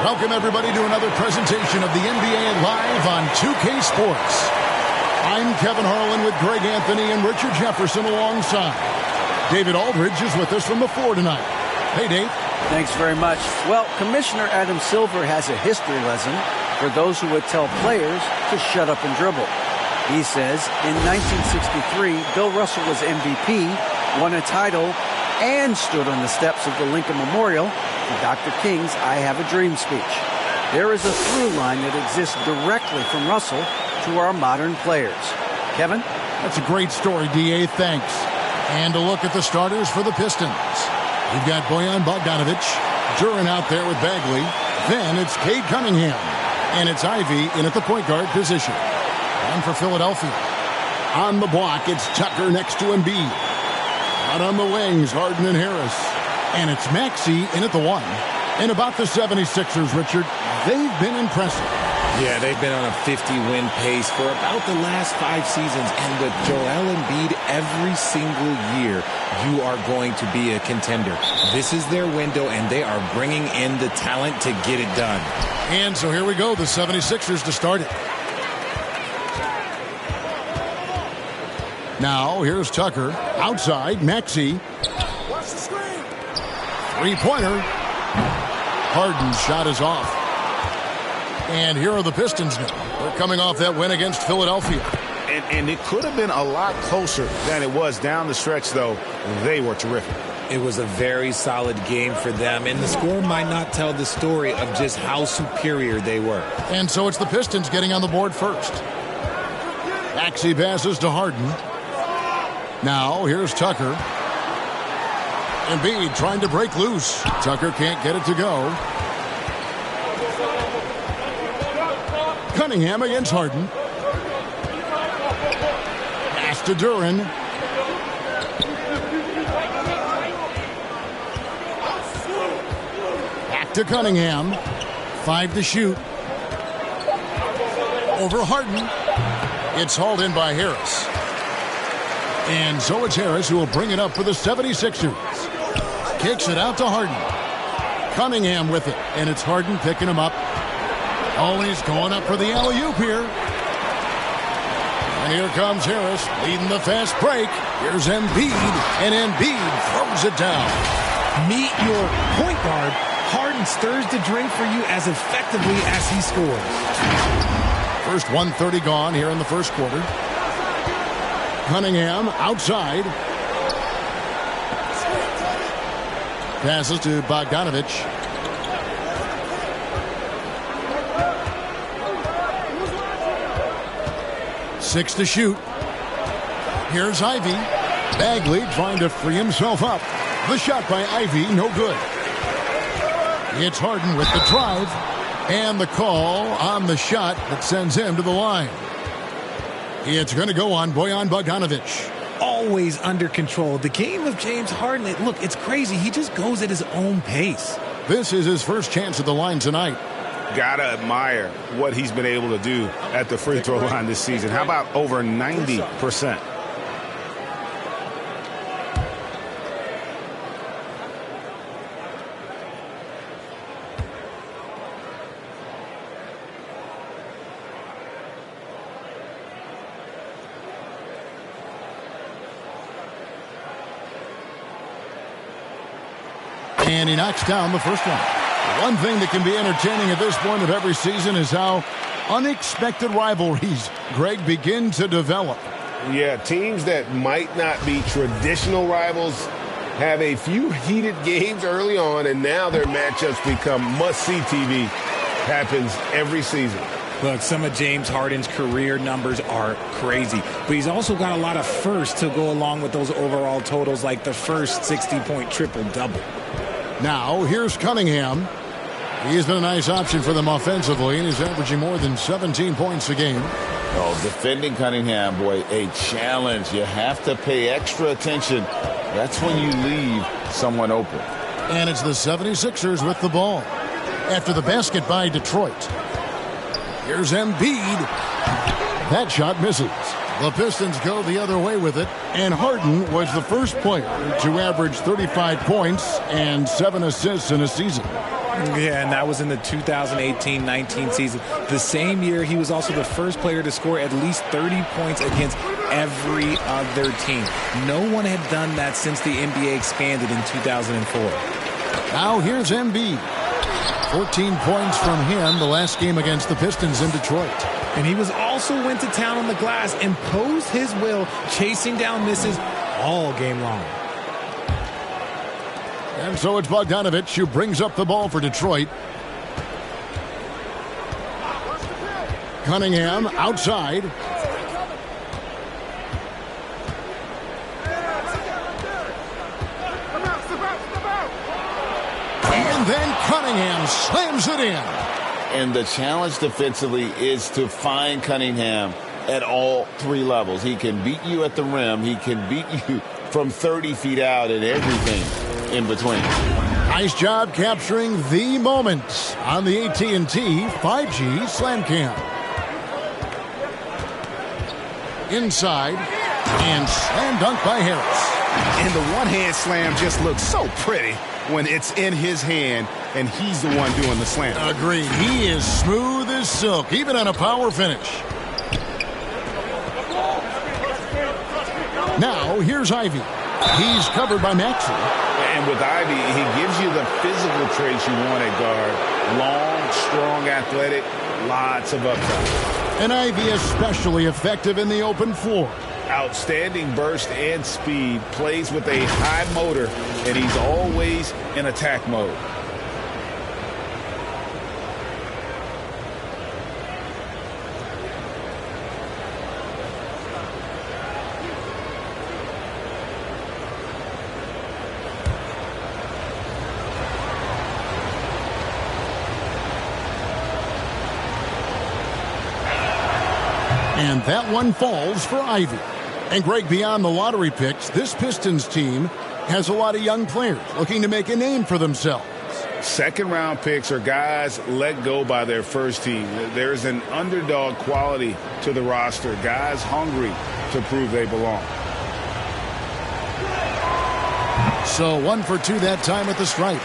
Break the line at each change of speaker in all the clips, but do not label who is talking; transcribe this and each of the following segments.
Welcome, everybody, to another presentation of the NBA Live on 2K Sports. I'm Kevin Harlan with Greg Anthony and Richard Jefferson alongside. David Aldridge is with us from the floor tonight. Hey, Dave.
Thanks very much. Well, Commissioner Adam Silver has a history lesson for those who would tell players to shut up and dribble. He says in 1963, Bill Russell was MVP, won a title, and stood on the steps of the Lincoln Memorial for Dr. King's I Have a Dream speech. There is a through line that exists directly from Russell to our modern players. Kevin?
That's a great story, D.A. Thanks. And a look at the starters for the Pistons. You've got Bojan Bogdanovic, Duran out there with Bagley. Then it's Cade Cunningham. And it's Ivy in at the point guard position. And for Philadelphia, on the block, it's Tucker next to Embiid. Out on the wings, Harden and Harris. And it's Maxey in at the 1. And about the 76ers, Richard, they've been impressive.
Yeah, they've been on a 50-win pace for about the last 5 seasons. And with Joel Embiid every single year, you are going to be a contender. This is their window, and they are bringing in the talent to get it done.
And so here we go, the 76ers to start it. Now, here's Tucker. Outside, Maxey.
Watch the screen.
Three-pointer. Harden's shot is off. And here are the Pistons now. They're coming off that win against Philadelphia.
And it could have been a lot closer than it was down the stretch, though. They were terrific.
It was a very solid game for them, and the score might not tell the story of just how superior they were.
And so it's the Pistons getting on the board first. Maxey passes to Harden. Now, here's Tucker. Embiid trying to break loose. Tucker can't get it to go. Cunningham against Harden. Pass to Duran. Back to Cunningham. 5 to shoot. Over Harden. It's hauled in by Harris. And so it's Harris who will bring it up for the 76ers. Kicks it out to Harden. Cunningham with it. And it's Harden picking him up. Oh, he's going up for the alley-oop here. And here comes Harris leading the fast break. Here's Embiid. And Embiid throws it down.
Meet your point guard. Harden stirs the drink for you as effectively as he scores.
First 1:30 gone here in the first quarter. Cunningham outside. Passes to Bogdanovic. Six to shoot. Here's Ivy. Bagley trying to free himself up. The shot by Ivy, no good. It's Harden with the drive. And the call on the shot that sends him to the line. It's going to go on Bojan Bogdanovic.
Always under control. The game of James Harden, look, it's crazy. He just goes at his own pace.
This is his first chance at the line tonight.
Gotta admire what he's been able to do at the free throw line this season. How about over 90%?
And he knocks down the first one. One thing that can be entertaining at this point of every season is how unexpected rivalries, Greg, begin to develop.
Yeah, teams that might not be traditional rivals have a few heated games early on, and now their matchups become must-see TV. Happens every season.
Look, some of James Harden's career numbers are crazy, but he's also got a lot of firsts to go along with those overall totals, like the first 60-point triple-double.
Now, here's Cunningham. He's been a nice option for them offensively, and he's averaging more than 17 points a game.
Oh, defending Cunningham, boy, a challenge. You have to pay extra attention. That's when you leave someone open.
And it's the 76ers with the ball. After the basket by Detroit. Here's Embiid. That shot misses. The Pistons go the other way with it, and Harden was the first player to average 35 points and 7 assists in a season.
Yeah, and that was in the 2018-19 season. The same year, he was also the first player to score at least 30 points against every other team. No one had done that since the NBA expanded in 2004.
Now here's Embiid. 14 points from him the last game against the Pistons in Detroit.
And he was also went to town on the glass, imposed his will, chasing down misses all game long.
And so it's Bogdanovich who brings up the ball for Detroit. Cunningham outside. And then Cunningham slams it in.
And the challenge defensively is to find Cunningham at all three levels. He can beat you at the rim. He can beat you from 30 feet out and everything in between.
Nice job capturing the moment on the AT&T 5G Slam Cam. Inside, and slam dunk by Harris.
And the one-hand slam just looks so pretty when it's in his hand and he's the one doing the slam.
Agreed. He is smooth as silk, even on a power finish. Now, here's Ivy. He's covered by Maxey.
And with Ivy, he gives you the physical traits you want at guard. Long, strong, athletic, lots of upside.
And Ivy especially effective in the open floor.
Outstanding burst and speed, plays with a high motor, and he's always in attack mode.
And that one falls for Ivy. And Greg, beyond the lottery picks, this Pistons team has a lot of young players looking to make a name for themselves.
Second-round picks are guys let go by their first team. There's an underdog quality to the roster. Guys hungry to prove they belong.
So 1 for 2 that time at the stripe.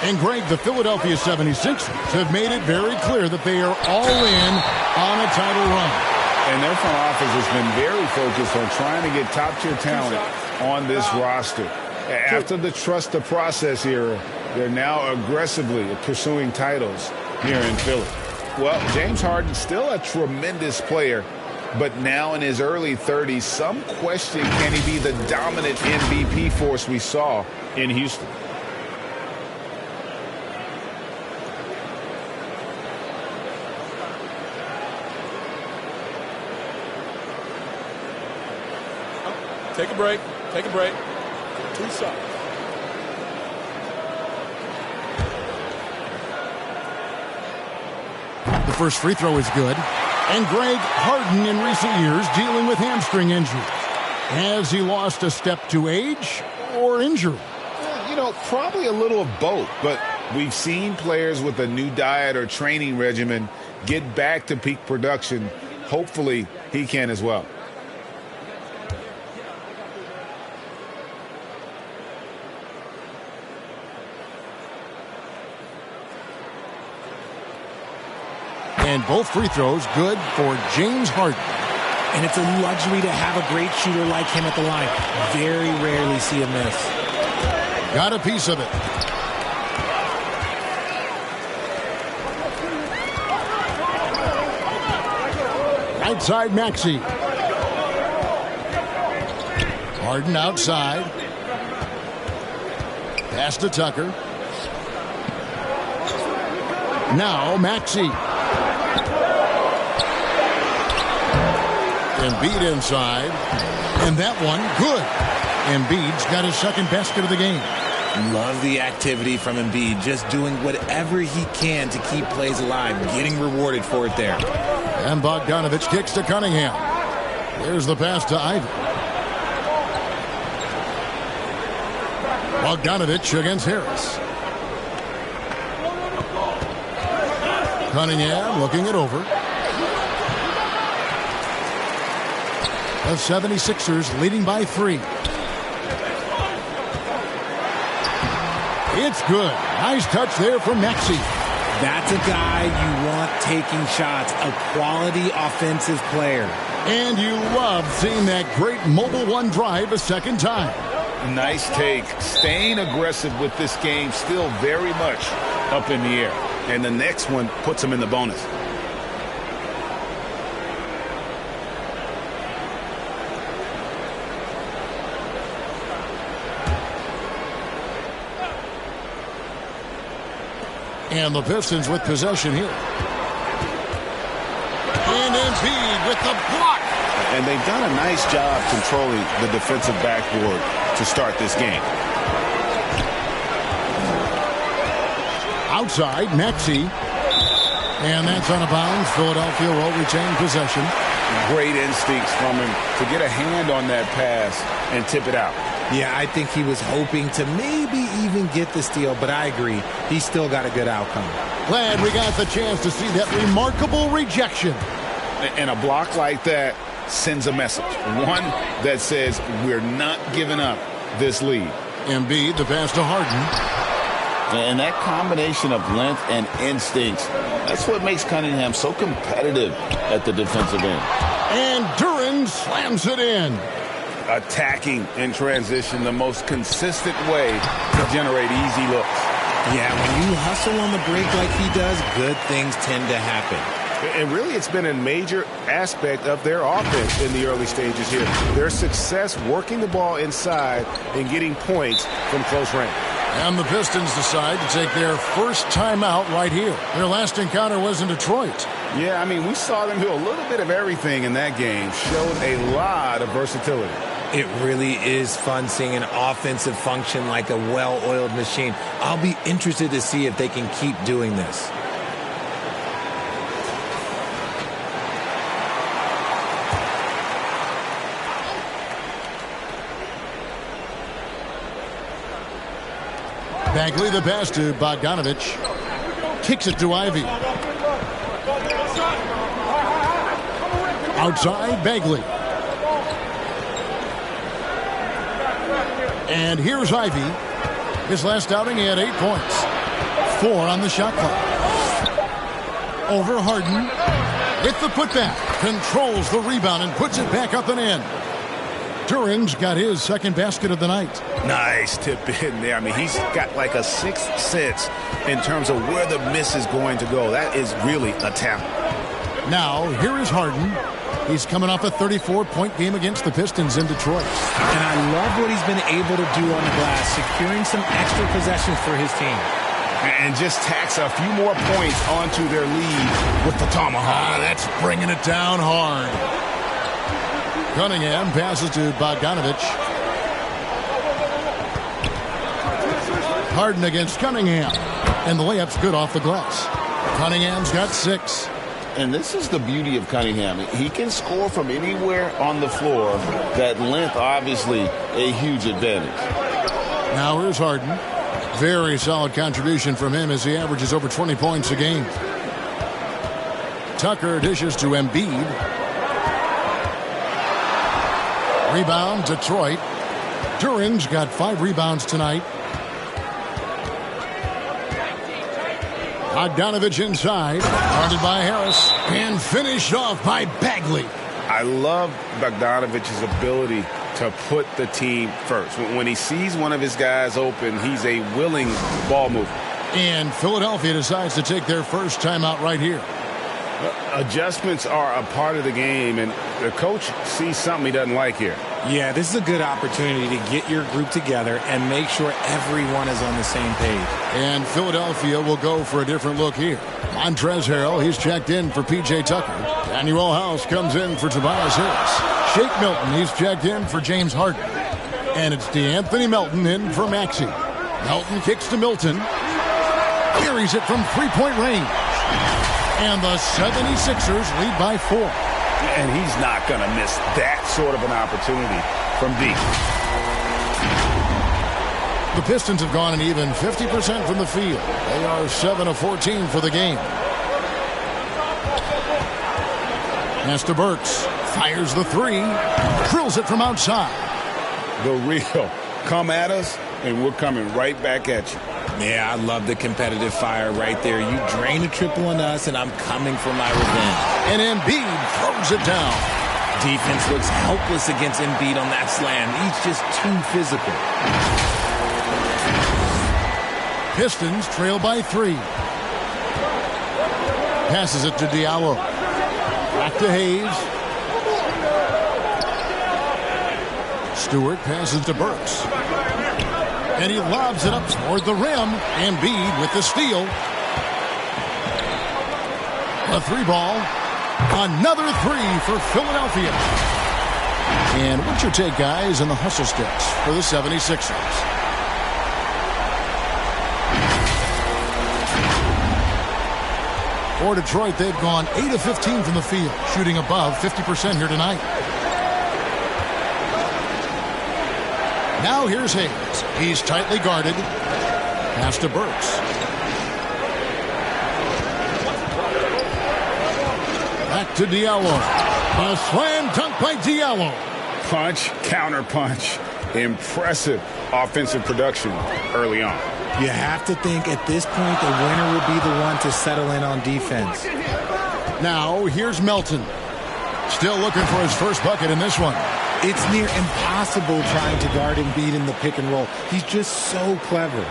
And Greg, the Philadelphia 76ers have made it very clear that they are all in on a title run.
And their front office has been very focused on trying to get top-tier talent on this roster. After the trust the process era, they're now aggressively pursuing titles here in Philly. Well, James Harden's still a tremendous player, but now in his early 30s, some question can he be the dominant MVP force we saw in Houston.
Take a break. Take a break. 2 shots.
The first free throw is good. And Greg, Harden in recent years dealing with hamstring injuries. Has he lost a step to age or injury?
You know, probably a little of both, but we've seen players with a new diet or training regimen get back to peak production. Hopefully he can as well.
And both free throws good for James Harden.
And it's a luxury to have a great shooter like him at the line. Very rarely see a miss.
Got a piece of it. Right side, Maxey. Harden outside. Pass to Tucker. Now Maxey. Embiid inside. And that one, good. Embiid's got his second basket of the game.
Love the activity from Embiid. Just doing whatever he can to keep plays alive. Getting rewarded for it there.
And Bogdanovich kicks to Cunningham. There's the pass to Ivy. Bogdanovich against Harris. Cunningham looking it over. The 76ers leading by 3. It's good. Nice touch there from Maxey.
That's a guy you want taking shots, a quality offensive player.
And you love seeing that great mobile one drive a second time.
Nice take. Staying aggressive with this game, still very much up in the air. And the next one puts him in the bonus.
And the Pistons with possession here. And Embiid with the block.
And they've done a nice job controlling the defensive backboard to start this game.
Outside, Maxey. And that's out of bounds. Philadelphia will retain possession.
Great instincts from him to get a hand on that pass and tip it out.
Yeah, I think he was hoping to maybe even get the steal, but I agree. He still got a good outcome.
Glad we got the chance to see that remarkable rejection.
And a block like that sends a message. One that says we're not giving up this lead.
Embiid, the pass to Harden.
And that combination of length and instincts, that's what makes Cunningham so competitive at the defensive end.
And Duren slams it in.
Attacking in transition, the most consistent way to generate easy looks.
Yeah, when you hustle on the break like he does, good things tend to happen.
And really, it's been a major aspect of their offense in the early stages here. Their success working the ball inside and getting points from close range.
And the Pistons decide to take their first timeout right here. Their last encounter was in Detroit.
Yeah, I mean, we saw them do a little bit of everything in that game. Showed a lot of versatility.
It really is fun seeing an offensive function like a well-oiled machine. I'll be interested to see if they can keep doing this.
Bagley the pass to Bogdanovich. Kicks it to Ivy. Outside, Bagley. And here's Ivy. His last outing, he had 8 points. 4 on the shot clock. Over Harden. With the putback. Controls the rebound and puts it back up and in. Duren's got his second basket of the night.
Nice tip in there. I mean, he's got like a sixth sense in terms of where the miss is going to go. That is really a talent.
Now, here is Harden. He's coming off a 34-point game against the Pistons in Detroit.
And I love what he's been able to do on the glass, securing some extra possessions for his team.
And just tacks a few more points onto their lead with the tomahawk.
That's bringing it down hard. Cunningham passes to Bogdanovich. Harden against Cunningham. And the layup's good off the glass. Cunningham's got 6.
And this is the beauty of Cunningham. He can score from anywhere on the floor. That length, obviously, a huge advantage.
Now here's Harden. Very solid contribution from him as he averages over 20 points a game. Tucker dishes to Embiid. Rebound, Detroit. Duren's got 5 rebounds tonight. Bogdanovich inside. Guarded by Harris. And finished off by Bagley.
I love Bogdanovich's ability to put the team first. When he sees one of his guys open, he's a willing ball mover.
And Philadelphia decides to take their first timeout right here.
Adjustments are a part of the game, and the coach sees something he doesn't like here.
Yeah, this is a good opportunity to get your group together and make sure everyone is on the same page.
And Philadelphia will go for a different look here. Montrezl Harrell, he's checked in for P.J. Tucker. Daniel House comes in for Tobias Harris. Shake Milton, he's checked in for James Harden. And it's DeAnthony Melton in for Maxey. Melton kicks to Milton. Carries it from three-point range. And the 76ers lead by 4.
And he's not going to miss that sort of an opportunity from deep.
The Pistons have gone an even 50% from the field. They are 7 of 14 for the game. Pass to Burks. Fires the 3. Drills it from outside.
The real. Come at us, and we're coming right back at you.
Yeah, I love the competitive fire right there. You drain a triple on us, and I'm coming for my revenge.
And Embiid throws it down.
Defense looks helpless against Embiid on that slam. He's just too physical.
Pistons trail by 3. Passes it to Diallo. Back to Hayes. Stewart passes to Burks. And he lobs it up toward the rim. Embiid with the steal. A 3-ball. Another 3 for Philadelphia. And what's your take, guys, on the hustle sticks for the 76ers? For Detroit, they've gone 8 of 15 from the field, shooting above 50% here tonight. Now here's Hayes. He's tightly guarded. Pass to Burks. Back to Diallo. A slam dunk by Diallo.
Punch, counter punch. Impressive offensive production early on.
You have to think at this point the winner will be the one to settle in on defense.
Now here's Melton. Still looking for his first bucket in this one.
It's near impossible trying to guard Embiid in the pick and roll. He's just so clever.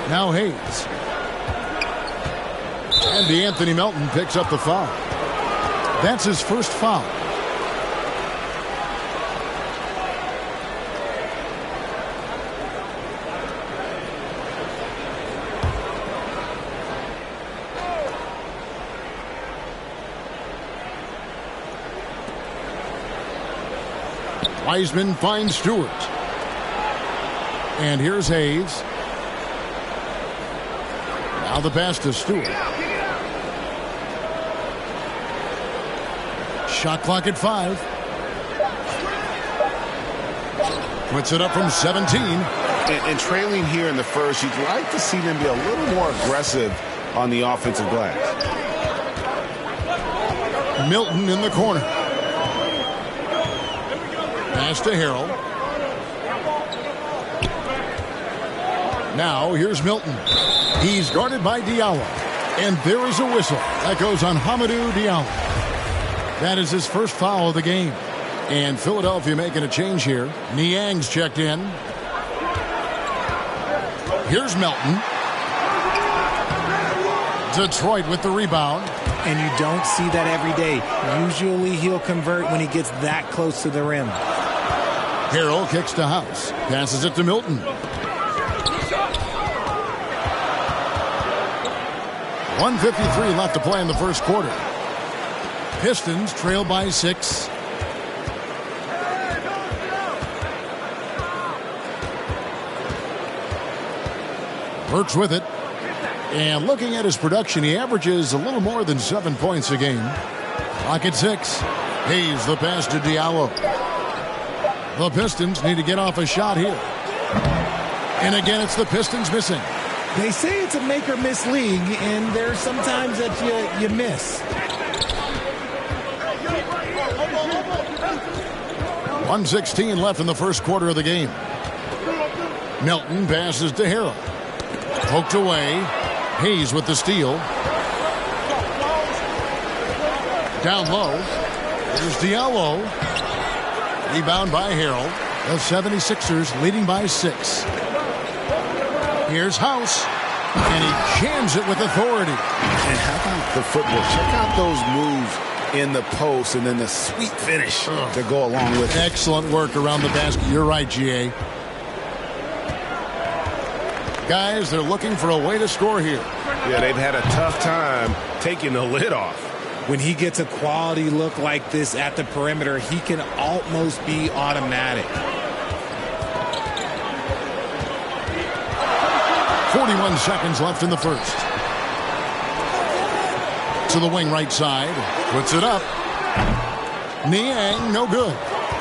Now Hayes. And Anthony Melton picks up the foul. That's his first foul. Wiseman finds Stewart. And here's Hayes. Now the pass to Stewart. Shot clock at 5. Puts it up from 17.
And trailing here in the first, you'd like to see them be a little more aggressive on the offensive glass.
Milton in the corner. Pass to Harrell. Now here's Milton. He's guarded by Diallo. And there is a whistle. That goes on Hamidou Diallo. That is his first foul of the game. And Philadelphia making a change here. Niang's checked in. Here's Melton. Detroit with the rebound.
And you don't see that every day. Usually he'll convert when he gets that close to the rim.
Harrell kicks to House. Passes it to Milton. 1:53 left to play in the first quarter. Pistons trail by 6. Burks with it. And looking at his production, he averages a little more than 7 points a game. Clock at 6. Hayes the pass to Diallo. The Pistons need to get off a shot here. And again, it's the Pistons missing.
They say it's a make-or-miss league, and there's sometimes that you miss.
1:16 left in the first quarter of the game. Melton passes to Harrell. Poked away. Hayes with the steal. Down low. There's Diallo. Rebound by Harrell. The 76ers leading by 6. Here's House. And he jams it with authority.
And how about the football? Check out those moves in the post and then the sweet finish to go along with it.
Excellent work around the basket. You're right, GA. Guys, they're looking for a way to score here.
Yeah, they've had a tough time taking the lid off.
When he gets a quality look like this at the perimeter, he can almost be automatic.
41 seconds left in the first. To the wing right side. Puts it up. Niang, no good.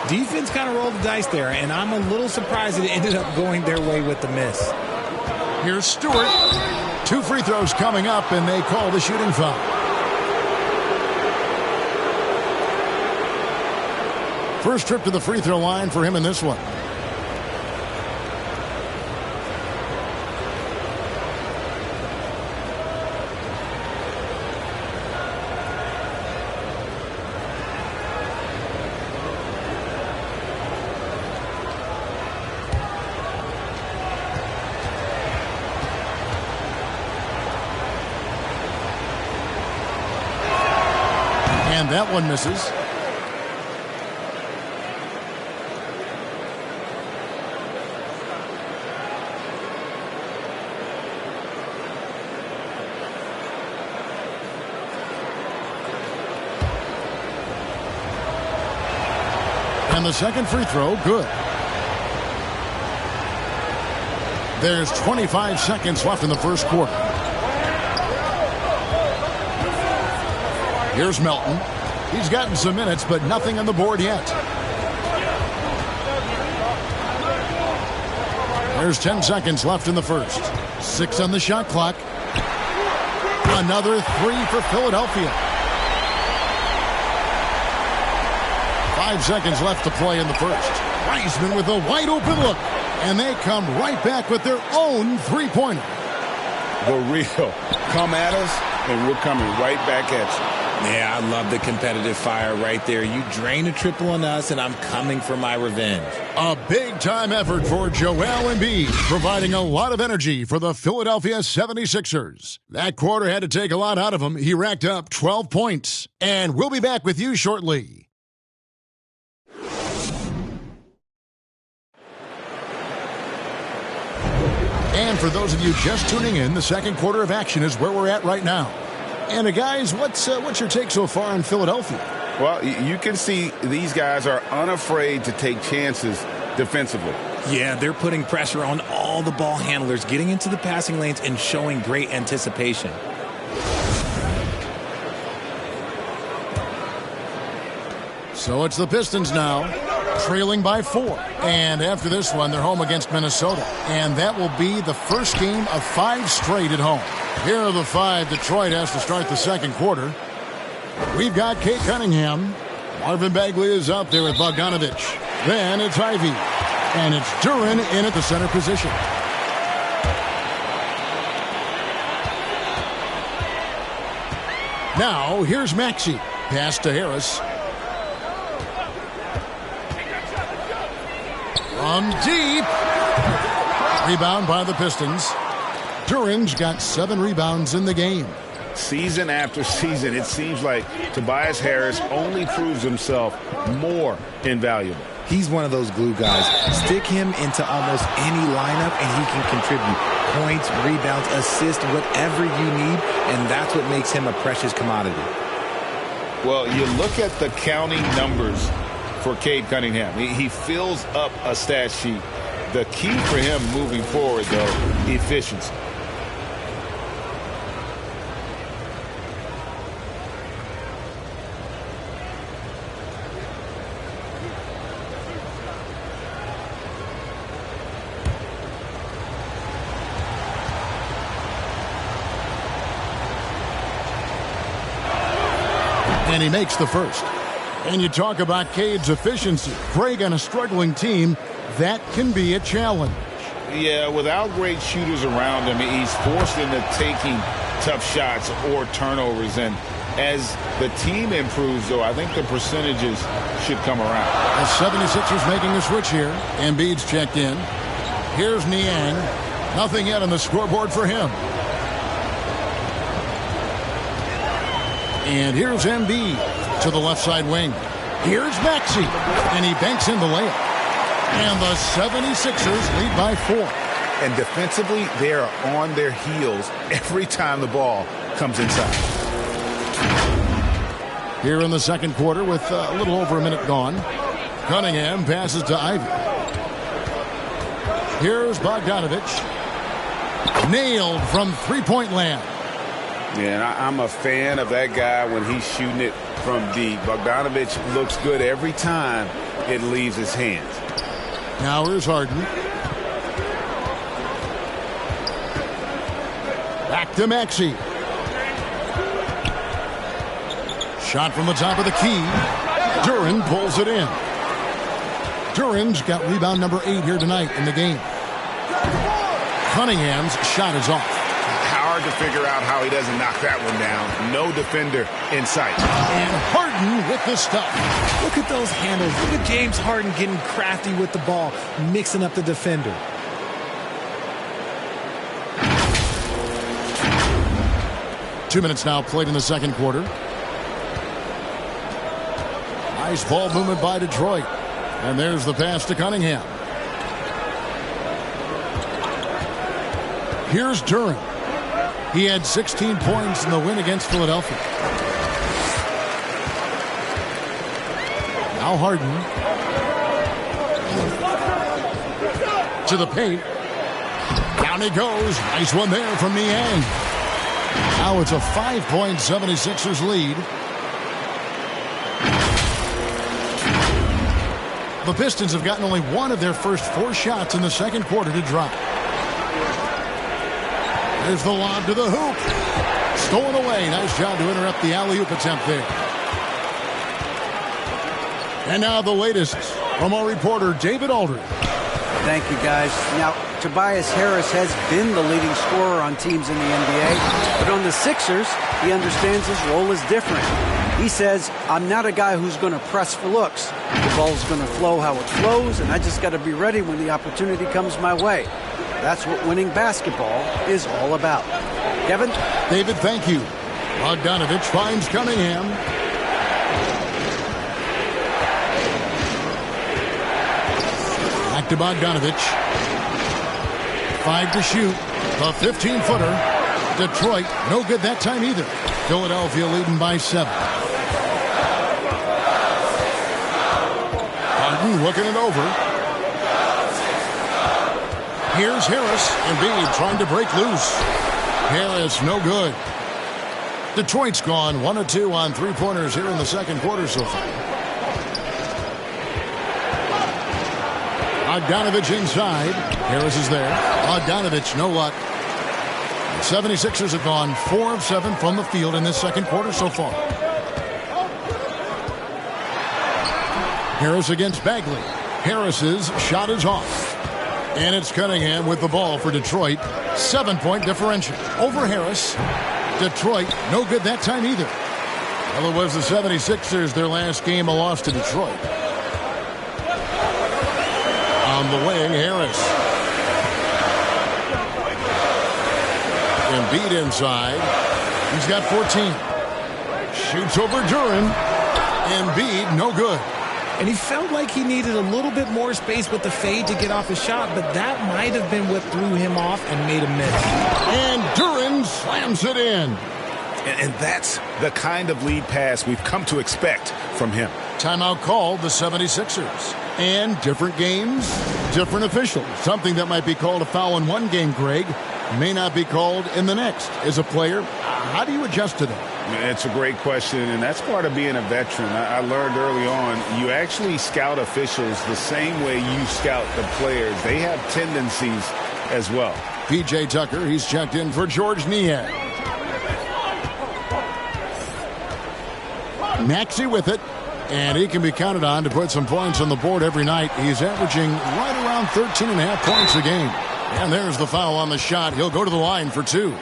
Defense kind of rolled the dice there, and I'm a little surprised it ended up going their way with the miss.
Here's Stewart. 2 free throws coming up, and they call the shooting foul. First trip to the free throw line for him in this one. that one misses. And the second free throw, good. There's 25 seconds left in the first quarter. Here's Melton. He's gotten some minutes, but nothing on the board yet. There's 10 seconds left in the first. 6 on the shot clock. Another 3 for Philadelphia. 5 seconds left to play in the first. Wiseman with a wide open look. And they come right back with their own three-pointer.
The real. Come at us, and we're coming right back at you.
Yeah, I love the competitive fire right there. You drain a triple on us, and I'm coming for my revenge.
A big-time effort for Joel Embiid, providing a lot of energy for the Philadelphia 76ers. That quarter had to take a lot out of him. He racked up 12 points. And we'll be back with you shortly. And for those of you just tuning in, the second quarter of action is where we're at right now. And guys, what's your take so far on Philadelphia?
Well, you can see these guys are unafraid to take chances defensively.
Yeah, they're putting pressure on all the ball handlers, getting into the passing lanes and showing great anticipation.
So it's the Pistons now, trailing by 4. And after this one, they're home against Minnesota. And that will be the first game of 5 straight at home. Here are the 5 Detroit has to start the second quarter. We've got Kate Cunningham. Marvin Bagley is out there with Bogdanovich. Then it's Ivy. And it's Duren in at the center position. Now, here's Maxey. Pass to Harris. From deep. Rebound by the Pistons. Duren's got 7 rebounds in the game.
Season after season, it seems like Tobias Harris only proves himself more invaluable.
He's one of those glue guys. Stick him into almost any lineup and he can contribute points, rebounds, assists, whatever you need, and that's what makes him a precious commodity.
Well, you look at the counting numbers for Cade Cunningham. He fills up a stat sheet. The key for him moving forward, though, efficiency.
And he makes the first. And you talk about Cade's efficiency. Craig, on a struggling team, that can be a challenge.
Yeah, without great shooters around him, he's forced into taking tough shots or turnovers. And as the team improves, though, I think the percentages should come around.
The 76ers making a switch here. Embiid's checked in. Here's Niang. Nothing yet on the scoreboard for him. And here's Embiid to the left side wing. Here's Maxey. And he banks in the layup. And the 76ers lead by 4.
And defensively, they are on their heels every time the ball comes inside.
Here in the second quarter with a little over a minute gone. Cunningham passes to Ivy. Here's Bogdanovich. Nailed from three-point land.
Yeah, and I'm a fan of that guy when he's shooting it from deep. Bogdanovich looks good every time it leaves his hands.
Now here's Harden. Back to Maxey. Shot from the top of the key. Duren pulls it in. Duren's got rebound number 8 here tonight in the game. Cunningham's shot is off.
Hard to figure out how he doesn't knock that one down. No defender in sight.
And Harden with the stuff.
Look at those handles. Look at James Harden getting crafty with the ball, mixing up the defender.
Two minutes now played in the second quarter. Nice ball movement by Detroit. And there's the pass to Cunningham. Here's Duren. He had 16 points in the win against Philadelphia. Now Harden. To the paint. Down he goes. Nice one there from Niang. Now it's a 5-point 76ers lead. The Pistons have gotten only one of their first 4 shots in the second quarter to drop. There's the lob to the hoop. Stolen away. Nice job to interrupt the alley-oop attempt there. And now the latest from our reporter, David Aldridge.
Thank you, guys. Now, Tobias Harris has been the leading scorer on teams in the NBA, but on the Sixers, he understands his role is different. He says, I'm not a guy who's going to press for looks. The ball's going to flow how it flows, and I just got to be ready when the opportunity comes my way. That's what winning basketball is all about. Kevin?
David, thank you. Bogdanovich finds Cunningham. Back to Bogdanovich. 5 to shoot. A 15-footer. Detroit, no good that time either. Philadelphia leading by 7. Harden looking it over. Here's Harris. Embiid trying to break loose. Harris, no good. Detroit's gone 1 of 2 on 3-pointers here in the second quarter so far. Bogdanovich inside. Harris is there. Bogdanovich, no luck. The 76ers have gone 4 of 7 from the field in this second quarter so far. Harris against Bagley. Harris's shot is off. And it's Cunningham with the ball for Detroit. 7-point differential over Harris. Detroit, no good that time either. Well, it was the 76ers, their last game, a loss to Detroit. On the wing, Harris. Embiid inside. He's got 14. Shoots over Duren. Embiid, no good.
And he felt like he needed a little bit more space with the fade to get off his shot, but that might have been what threw him off and made him miss.
And Duren slams it in.
And that's the kind of lead pass we've come to expect from him.
Timeout called the 76ers. And different games, different officials. Something that might be called a foul in one game, Greg, may not be called in the next. As a player, how do you adjust to that?
It's a great question, and that's part of being a veteran. I learned early on, you actually scout officials the same way you scout the players. They have tendencies as well.
P.J. Tucker, he's checked in for George Niang. Maxey with it, and he can be counted on to put some points on the board every night. He's averaging right around 13.5 points a game. And there's the foul on the shot. He'll go to the line for 2.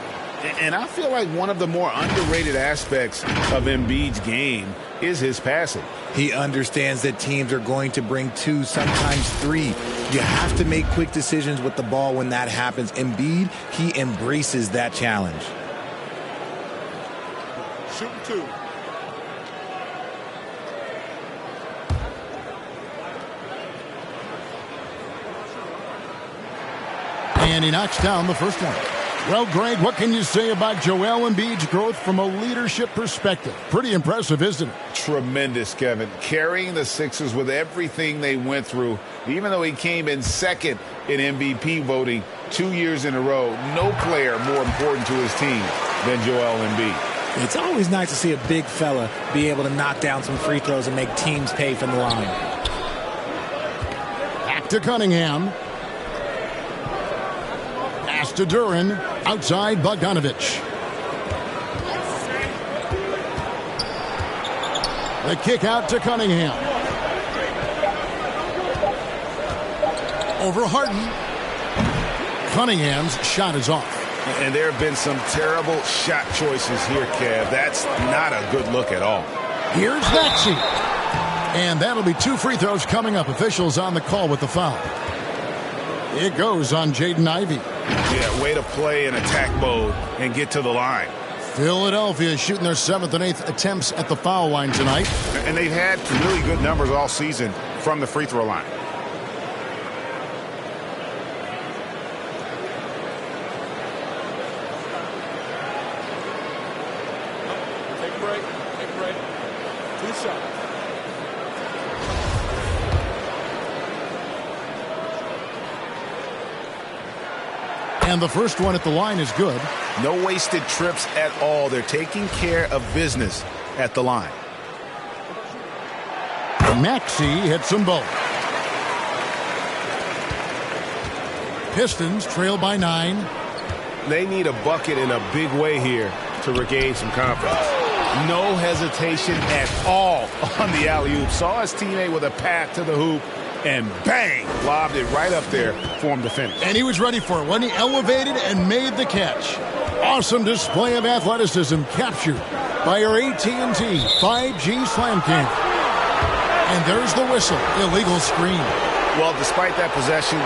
And I feel like one of the more underrated aspects of Embiid's game is his passing.
He understands that teams are going to bring 2, sometimes 3. You have to make quick decisions with the ball when that happens. Embiid, he embraces that challenge.
Shoot 2.
And he knocks down the first one. Well, Greg, what can you say about Joel Embiid's growth from a leadership perspective? Pretty impressive, isn't it?
Tremendous, Kevin. Carrying the Sixers with everything they went through, even though he came in second in MVP voting 2 years in a row, no player more important to his team than Joel Embiid.
It's always nice to see a big fella be able to knock down some free throws and make teams pay from the line.
Back to Cunningham. Pass to Duren. Outside Bogdanovich. The kick out to Cunningham. Over Harden. Cunningham's shot is off.
And there have been some terrible shot choices here, Kev. That's not a good look at all.
Here's Maxey. And that'll be 2 free throws coming up. Officials on the call with the foul. It goes on Jaden Ivey.
Yeah, way to play in attack mode and get to the line.
Philadelphia shooting their 7th and 8th attempts at the foul line tonight.
And they've had really good numbers all season from the free throw line.
Take a break. Take a break. 2 shots.
And the first one at the line is good.
No wasted trips at all. They're taking care of business at the line.
Maxey hits them both. Pistons trail by 9.
They need a bucket in a big way here to regain some confidence.
No hesitation at all on the alley-oop. Saw his teammate with a path to the hoop, and bang, lobbed it right up there for him to finish.
And he was ready for it when he elevated and made the catch. Awesome display of athleticism captured by our AT&T 5G Slam Cam. And there's the whistle. Illegal screen.
Well, despite that possession,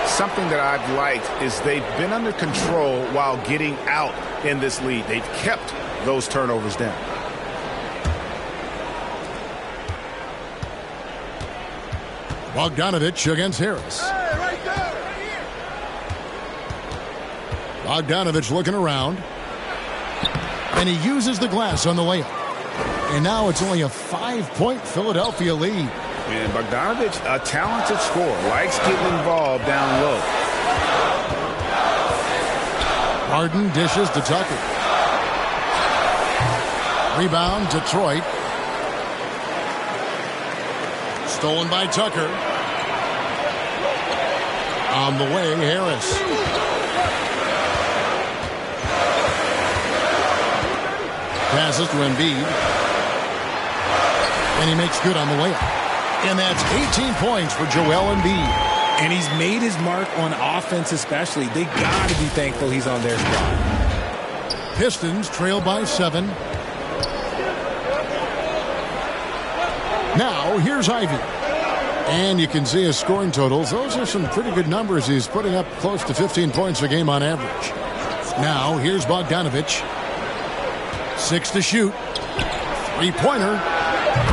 something that I've liked is they've been under control while getting out in this lead. They've kept those turnovers down.
Bogdanovich against Harris. Bogdanovich looking around. And he uses the glass on the layup. And now it's only a 5-point Philadelphia lead.
And Bogdanovich, a talented scorer, likes getting involved down low.
Harden dishes to Tucker. Rebound, Detroit. Stolen by Tucker. On the way, Harris. Passes to Embiid. And he makes good on the layup. And that's 18 points for Joel Embiid.
And he's made his mark on offense especially. They got to be thankful he's on their squad.
Pistons trail by 7. Now, here's Ivy. And you can see his scoring totals. Those are some pretty good numbers. He's putting up close to 15 points a game on average. Now, here's Bogdanovich. 6 to shoot. 3-pointer.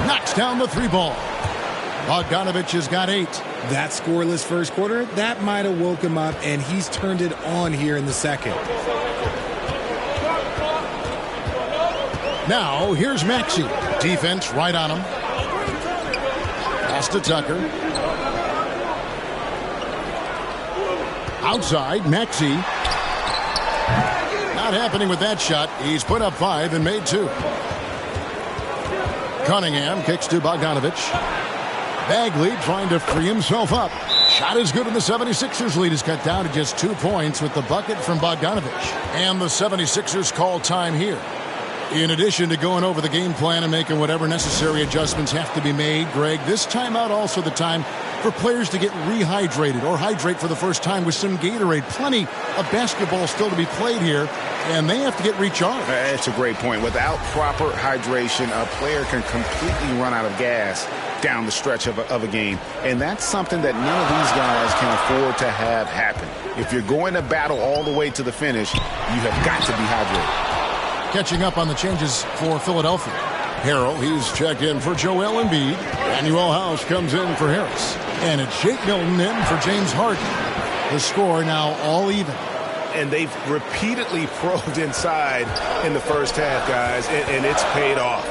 Knocks down the 3-ball. Bogdanovich has got 8.
That scoreless first quarter, that might have woke him up, and he's turned it on here in the second.
Now, here's Maxey. Defense right on him. Pass to Tucker. Outside, Maxey. Not happening with that shot. He's put up 5 and made 2. Cunningham kicks to Bogdanovich. Bagley trying to free himself up. Shot is good, and the 76ers lead is cut down to just 2 points with the bucket from Bogdanovich. And the 76ers call time here. In addition to going over the game plan and making whatever necessary adjustments have to be made, Greg, this timeout also the time for players to get rehydrated or hydrate for the first time with some Gatorade. Plenty of basketball still to be played here, and they have to get recharged.
That's a great point. Without proper hydration, a player can completely run out of gas down the stretch of a game. And that's something that none of these guys can afford to have happen. If you're going to battle all the way to the finish, you have got to be hydrated.
Catching up on the changes for Philadelphia. Harrell, he's checked in for Joel Embiid. Manuel House comes in for Harris. And it's Shake Milton in for James Harden. The score now all even.
And they've repeatedly probed inside in the first half, guys, and it's paid off.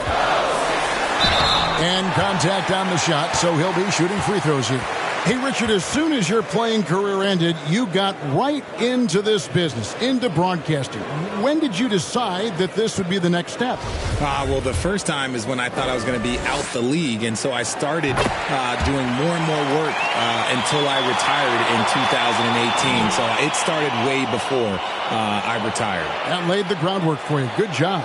And contact on the shot, so he'll be shooting free throws here. Hey, Richard, as soon as your playing career ended, you got right into this business, into broadcasting. When did you decide that this would be the next step?
Well, the first time is when I thought I was going to be out the league, and so I started doing more and more work until I retired in 2018. So it started way before I retired.
That laid the groundwork for you. Good job.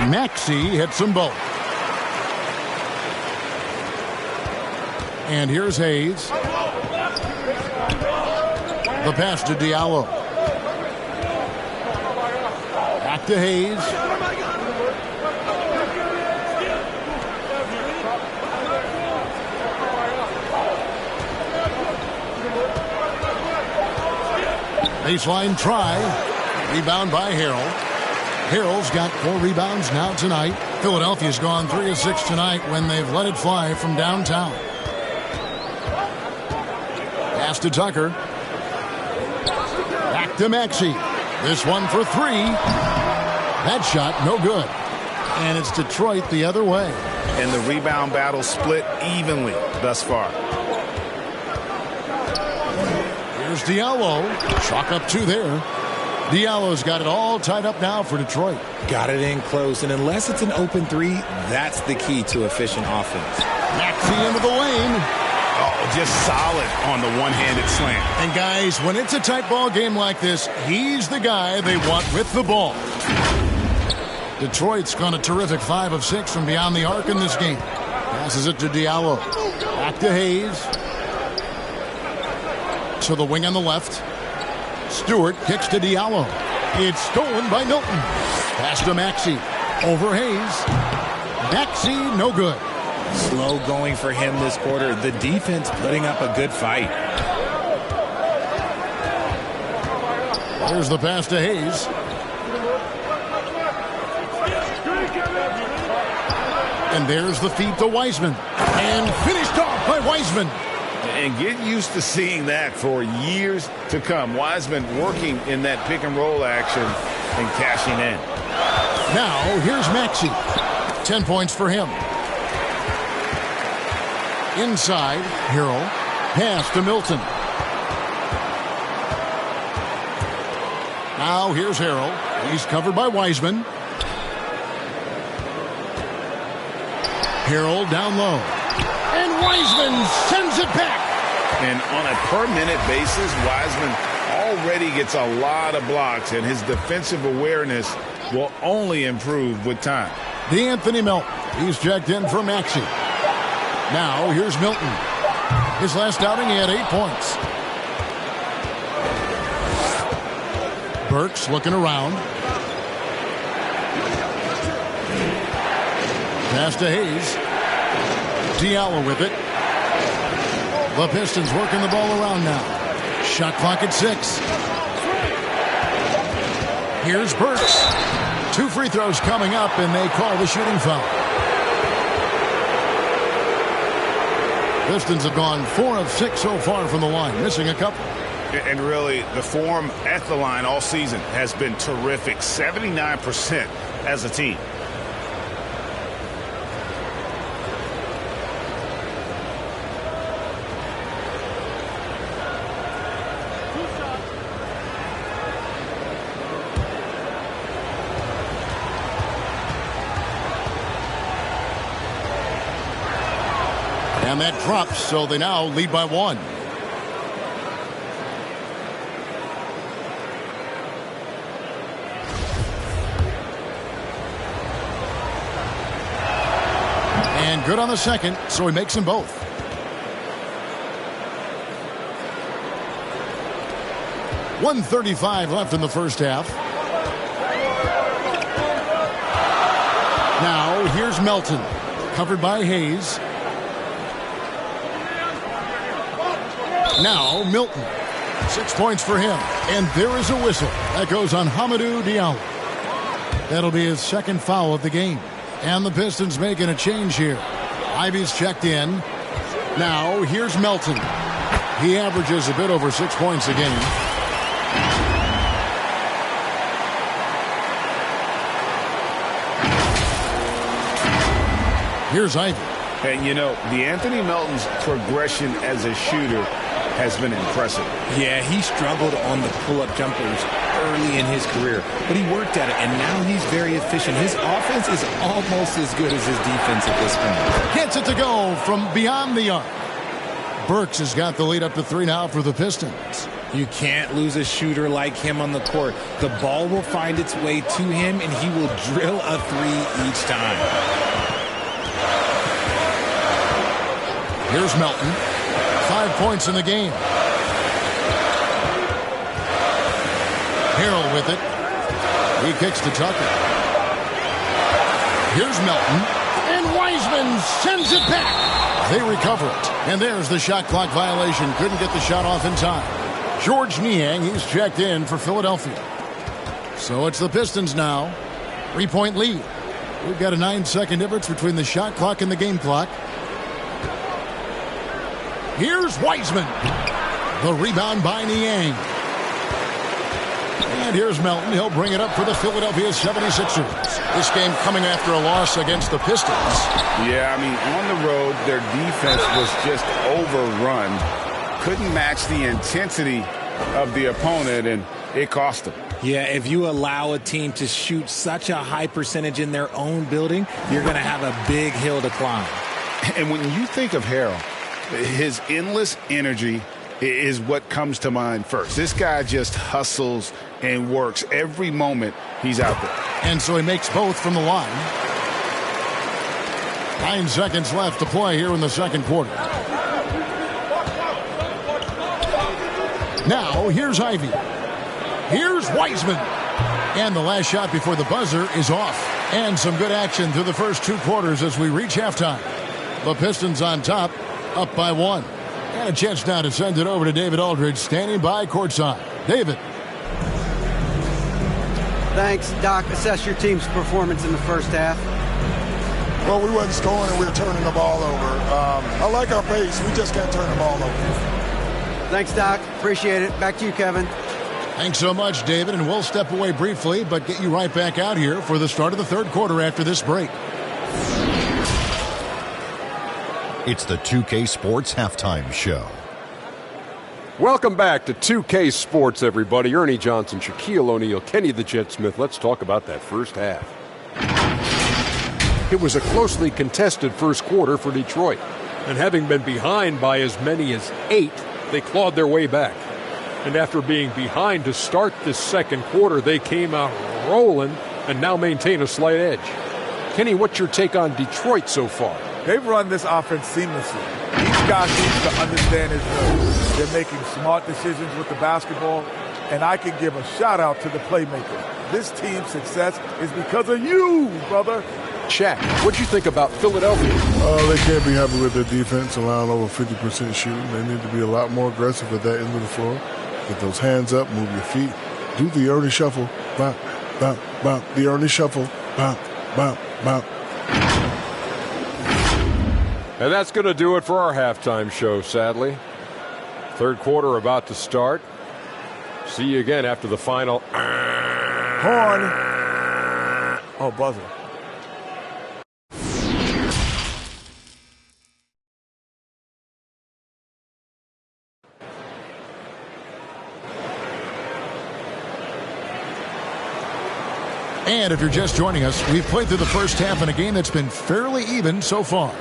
Maxey hits them both. And here's Hayes. The pass to Diallo. Back to Hayes. Baseline try. Rebound by Harrell. Harrell's got 4 rebounds now tonight. Philadelphia's gone 3 of 6 tonight when they've let it fly from downtown. Pass to Tucker. Back to Maxey. This one for 3. That shot, no good. And it's Detroit the other way.
And the rebound battle split evenly thus far.
Here's Diallo. Chalk up 2 there. Diallo's got it all tied up now for Detroit.
Got it in close, and unless it's an open 3, that's the key to efficient offense.
Maxey into the lane.
Oh, just solid on the one-handed slam.
And guys, when it's a tight ball game like this, he's the guy they want with the ball. Detroit's gone a terrific 5 of 6 from beyond the arc in this game. Passes it to Diallo. Back to Hayes. To the wing on the left. Stewart kicks to Diallo. It's stolen by Milton. Pass to Maxey. Over Hayes. Maxey, no good.
Slow going for him this quarter. The defense putting up a good fight.
There's the pass to Hayes. And there's the feed to Wiseman. And finished off by Wiseman.
And get used to seeing that for years to come. Wiseman working in that pick and roll action and cashing in.
Now, here's Maxey. 10 points for him. Inside, Harrell. Pass to Milton. Now, here's Harrell. He's covered by Wiseman. Harrell down low. And Wiseman sends it back.
And on a per-minute basis, Wiseman already gets a lot of blocks, and his defensive awareness will only improve with time.
D'Anthony Melton. He's checked in for Maxey. Now, here's Milton. His last outing, he had 8 points. Burks looking around. Pass to Hayes. Diallo with it. The Pistons working the ball around now. Shot clock at 6. Here's Burks. 2 free throws coming up, and they call the shooting foul. Pistons have gone 4 of 6 so far from the line, missing a couple.
And really, the form at the line all season has been terrific. 79% as a team.
And that drops, so they now lead by 1. And good on the second, so he makes them both. .135 left in the first half. Now, here's Melton, covered by Hayes. Now, Milton. 6 points for him. And there is a whistle. That goes on Hamidou Diallo. That'll be his second foul of the game. And the Pistons making a change here. Ivy's checked in. Now, here's Melton. He averages a bit over 6 points a game. Here's Ivy.
And, you know, D'Anthony Melton's progression as a shooter has been impressive.
Yeah, he struggled on the pull-up jumpers early in his career, but he worked at it, and now he's very efficient. His offense is almost as good as his defense at this point.
Gets it to go from beyond the arc. Burks has got the lead up to 3 now for the Pistons.
You can't lose a shooter like him on the court. The ball will find its way to him, and he will drill a 3 each time.
Here's Melton. 5 points in the game. Harrell with it. He kicks to Tucker. Here's Melton. And Wiseman sends it back. They recover it. And there's the shot clock violation. Couldn't get the shot off in time. George Niang, he's checked in for Philadelphia. So it's the Pistons now. 3-point lead. We've got a 9-second difference between the shot clock and the game clock. Here's Wiseman. The rebound by Niang. And here's Melton. He'll bring it up for the Philadelphia 76ers. This game coming after a loss against the Pistons.
Yeah, I mean, on the road, their defense was just overrun. Couldn't match the intensity of the opponent, and it cost them.
Yeah, if you allow a team to shoot such a high percentage in their own building, you're going to have a big hill to climb.
And when you think of Harrell, his endless energy is what comes to mind first. This guy just hustles and works every moment he's out there.
And so he makes both from the line. 9 seconds left to play here in the second quarter. Now, here's Ivy. Here's Wiseman. And the last shot before the buzzer is off. And some good action through the first 2 quarters as we reach halftime. The Pistons on top, up by 1. And a chance now to send it over to David Aldridge, standing by courtside. David.
Thanks, Doc. Assess your team's performance in the first half.
Well, we wasn't scoring and we were turning the ball over. I like our pace. We just can't turn the ball over.
Thanks, Doc. Appreciate it. Back to you, Kevin.
Thanks so much, David. And we'll step away briefly, but get you right back out here for the start of the third quarter after this break.
It's the 2K Sports Halftime Show.
Welcome back to 2K Sports, everybody. Ernie Johnson, Shaquille O'Neal, Kenny the Jet Smith. Let's talk about that first half. It was a closely contested first quarter for Detroit. And having been behind by as many as 8, they clawed their way back. And after being behind to start this second quarter, they came out rolling and now maintain a slight edge. Kenny, what's your take on Detroit so far?
They've run this offense seamlessly. Each guy seems to understand his role. They're making smart decisions with the basketball, and I can give a shout-out to the playmaker. This team's success is because of you, brother.
Shaq, what'd you think about Philadelphia?
They can't be happy with their defense, allowing over 50% shooting. They need to be a lot more aggressive at that end of the floor. Get those hands up, move your feet. Do the Ernie shuffle. Bop, bop, bop. The Ernie shuffle. Bop, bop, bop.
And that's going to do it for our halftime show, sadly. Third quarter about to start. See you again after the final.
Horn. Oh, buzzer.
And if you're just joining us, we've played through the first half in a game that's been fairly even so far.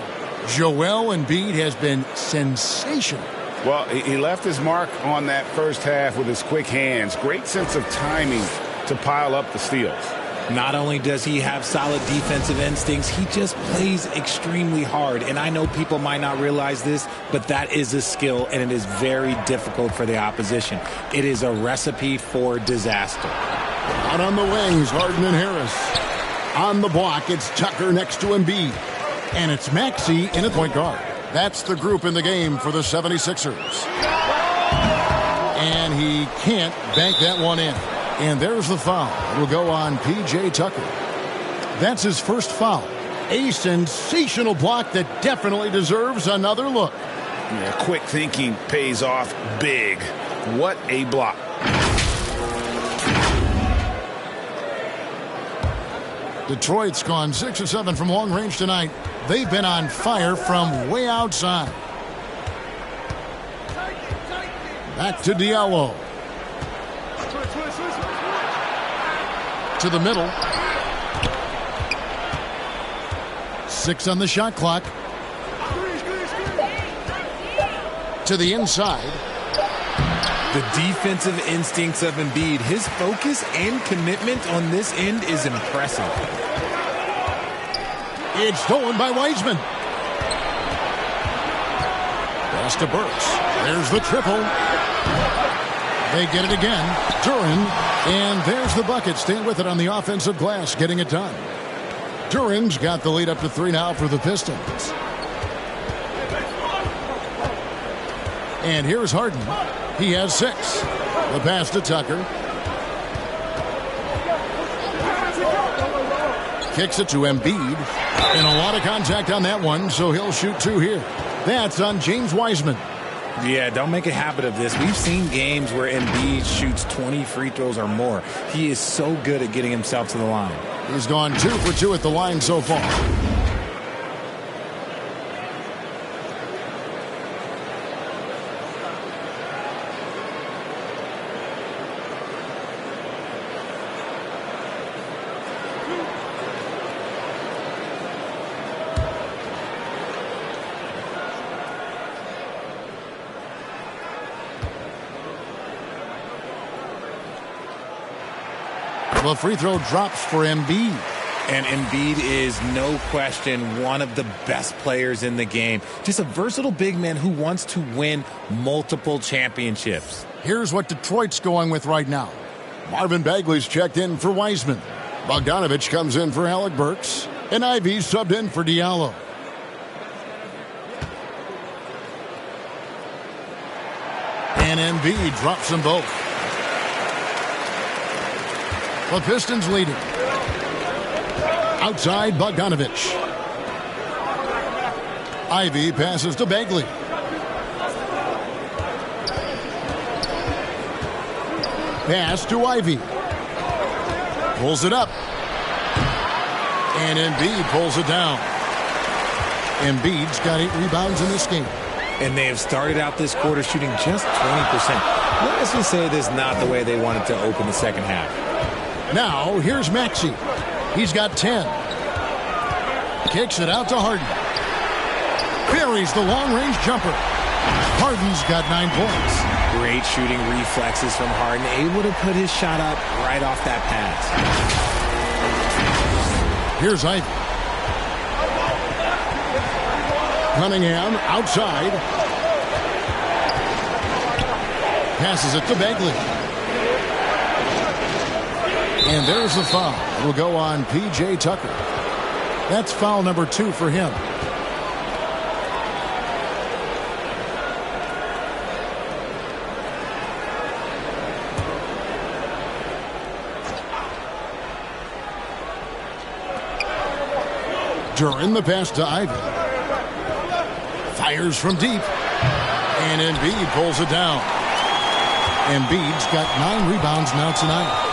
Joel Embiid has been sensational.
Well, he left his mark on that first half with his quick hands. Great sense of timing to pile up the steals.
Not only does he have solid defensive instincts, he just plays extremely hard. And I know people might not realize this, but that is a skill, and it is very difficult for the opposition. It is a recipe for disaster.
Out on the wings, Harden and Harris. On the block, it's Tucker next to Embiid. And it's Maxey in at point guard. That's the group in the game for the 76ers. And he can't bank that one in. And there's the foul. It'll go on P.J. Tucker. That's his first foul. A sensational block that definitely deserves another look.
Yeah, quick thinking pays off big. What a block.
Detroit's gone 6 of 7 from long range tonight. They've been on fire from way outside. Back to Diallo. To the middle. 6 on the shot clock. To the inside.
The defensive instincts of Embiid, his focus and commitment on this end is impressive.
It's stolen by Wiseman. Pass to Burks. There's the triple. They get it again. Duran. And there's the bucket. Staying with it on the offensive glass. Getting it done. Duran's got the lead up to 3 now for the Pistons. And here's Harden. He has 6. The pass to Tucker. Kicks it to Embiid. And a lot of contact on that one, so he'll shoot 2 here. That's on James Wiseman.
Yeah, don't make a habit of this. We've seen games where Embiid shoots 20 free throws or more. He is so good at getting himself to the line.
He's gone 2 for 2 at the line so far. The free throw drops for Embiid.
And Embiid is, no question, one of the best players in the game. Just a versatile big man who wants to win multiple championships.
Here's what Detroit's going with right now. Marvin Bagley's checked in for Wiseman. Bogdanovich comes in for Alec Burks. And Ivy's subbed in for Diallo. And Embiid drops them both. The Pistons leading. Outside, Bogdanovich. Ivy passes to Bagley. Pass to Ivy. Pulls it up. And Embiid pulls it down. Embiid's got 8 rebounds in this game.
And they have started out this quarter shooting just 20%. Let's just say this is not the way they wanted to open the second half.
Now, here's Maxey. He's got 10. Kicks it out to Harden. Buries the long-range jumper. Harden's got 9 points.
Great shooting reflexes from Harden. Able to put his shot up right off that pass.
Here's Ivy. Cunningham outside. Passes it to Bagley. And there's the foul. It'll go on P.J. Tucker. That's foul number 2 for him. Duran the pass to Ivy. Fires from deep. And Embiid pulls it down. Embiid's got 9 rebounds now tonight.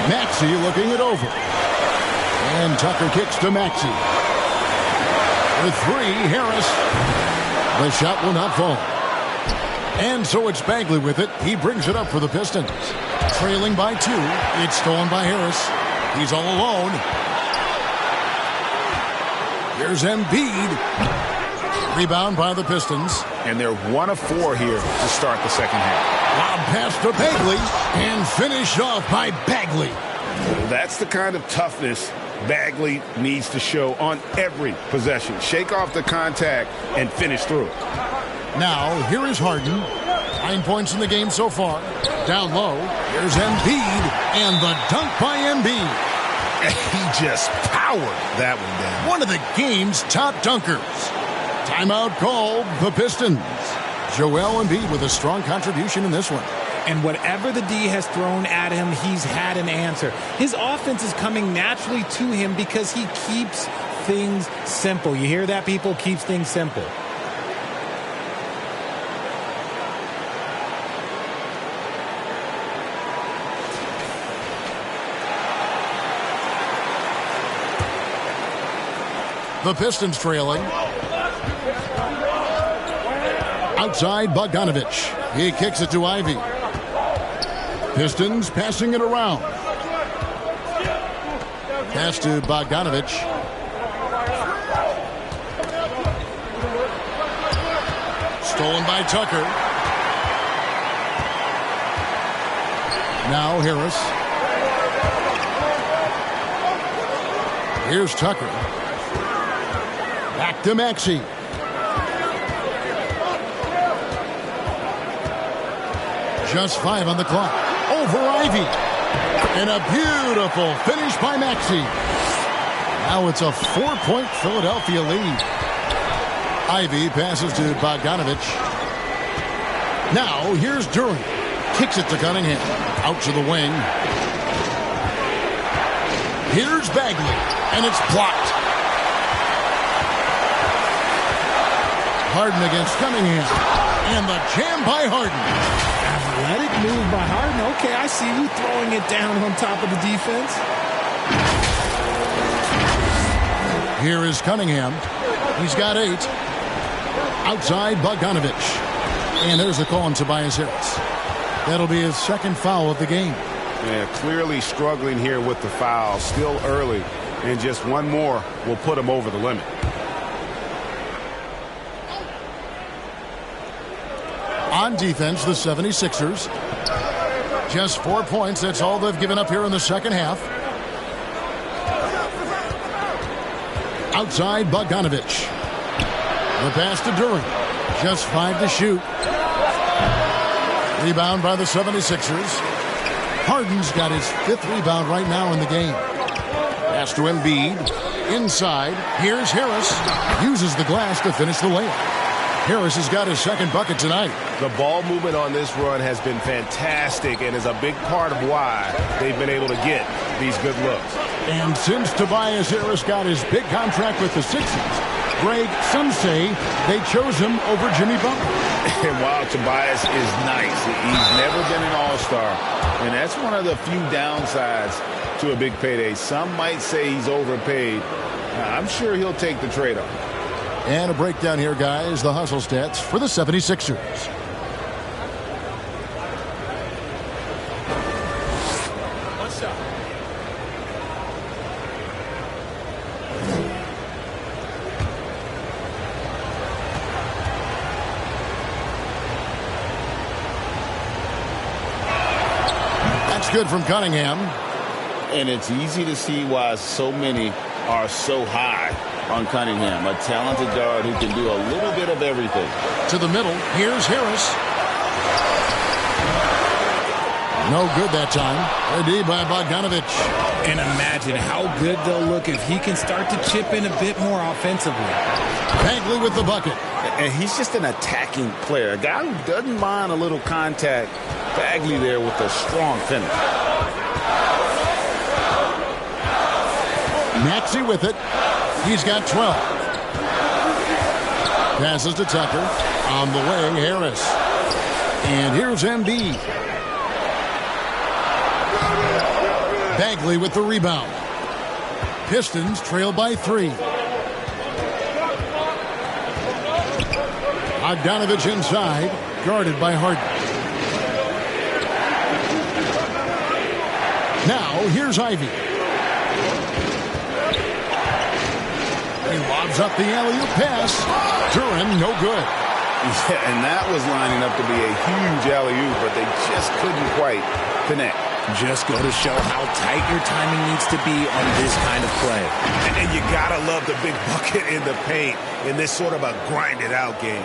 Maxey looking it over. And Tucker kicks to Maxey. The 3, Harris. The shot will not fall. And so it's Bagley with it. He brings it up for the Pistons. Trailing by 2. It's stolen by Harris. He's all alone. Here's Embiid. Rebound by the Pistons.
And they're 1 of 4 here to start the second half.
Lob pass to Bagley. And finished off by Bagley.
That's the kind of toughness Bagley needs to show on every possession. Shake off the contact and finish through it.
Now, here is Harden. 9 points in the game so far. Down low, here's Embiid. And the dunk by Embiid.
He just powered that one down.
One of the game's top dunkers. Timeout called the Pistons. Joel Embiid with a strong contribution in this one.
And whatever the D has thrown at him, he's had an answer. His offense is coming naturally to him because he keeps things simple. You hear that, people? Keeps things simple.
The Pistons trailing. Outside, Bogdanovich. He kicks it to Ivy. Pistons passing it around. Pass to Bogdanovich. Stolen by Tucker. Now Harris. Here's Tucker. Back to Maxey. Just 5 on the clock. Over Ivy. And a beautiful finish by Maxey. Now it's a 4-point Philadelphia lead. Ivy passes to Bogdanovich. Now here's Duran. Kicks it to Cunningham. Out to the wing. Here's Bagley. And it's blocked. Harden against Cunningham. And the jam by Harden.
Athletic move by Harden. Okay, I see you throwing it down on top of the defense.
Here is Cunningham. He's got 8. Outside Bogdanovich. And there's the call on Tobias Harris. That'll be his second foul of the game.
Yeah, clearly struggling here with the foul. Still early. And just one more will put him over the limit.
On defense, the 76ers. Just 4 points. That's all they've given up here in the second half. Outside Bogdanovich. The pass to Duran. Just 5 to shoot. Rebound by the 76ers. Harden's got his 5th rebound right now in the game. Pass to Embiid. Inside. Here's Harris. Uses the glass to finish the layup. Harris has got his second bucket tonight.
The ball movement on this run has been fantastic and is a big part of why they've been able to get these good looks.
And since Tobias Harris got his big contract with the Sixers, Greg, some say they chose him over Jimmy Butler.
And while Tobias is nice, he's never been an all-star. And that's one of the few downsides to a big payday. Some might say he's overpaid. I'm sure he'll take the trade-off.
And a breakdown here, guys. The hustle stats for the 76ers. That's good from Cunningham.
And it's easy to see why so many are so high on Cunningham, a talented guard who can do a little bit of everything.
To the middle, here's Harris. No good that time. A D by Bogdanovich.
And imagine how good they'll look if he can start to chip in a bit more offensively.
Bagley with the bucket.
And he's just an attacking player, a guy who doesn't mind a little contact. Bagley there with a strong finish.
Maxey with it. He's got 12. Passes to Tucker. On the way, Harris. And here's Embiid. Bagley with the rebound. Pistons trail by 3. Bogdanovich inside, guarded by Harden. Now, here's Ivy. He lobs up the alley-oop pass. Duran, no good.
Yeah, and that was lining up to be a huge alley-oop, but they just couldn't quite connect.
Just go to show how tight your timing needs to be on this kind of play.
And you gotta love the big bucket in the paint in this sort of a grinded-out game.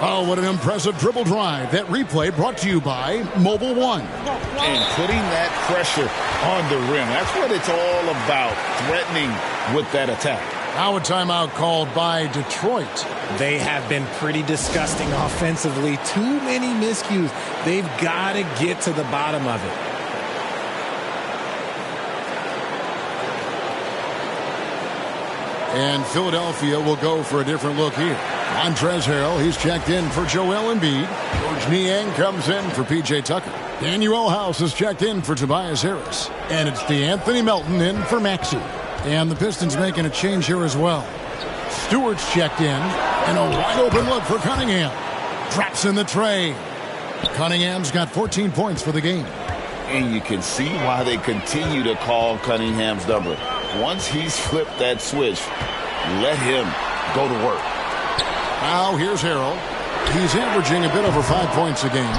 Oh, what an impressive dribble drive. That replay brought to you by Mobile One.
And putting that pressure on the rim. That's what it's all about, threatening with that attack.
Now a timeout called by Detroit.
They have been pretty disgusting offensively. Too many miscues. They've got to get to the bottom of it.
And Philadelphia will go for a different look here. Montrezl Harrell, he's checked in for Joel Embiid. George Niang comes in for P.J. Tucker. Daniel House is checked in for Tobias Harris. And it's DeAnthony Melton in for Maxey. And the Pistons making a change here as well. Stewart's checked in. And a wide open look for Cunningham. Drops in the tray. Cunningham's got 14 points for the game.
And you can see why they continue to call Cunningham's number. Once he's flipped that switch, let him go to work.
Now here's Harrell. He's averaging a bit over 5 points a game.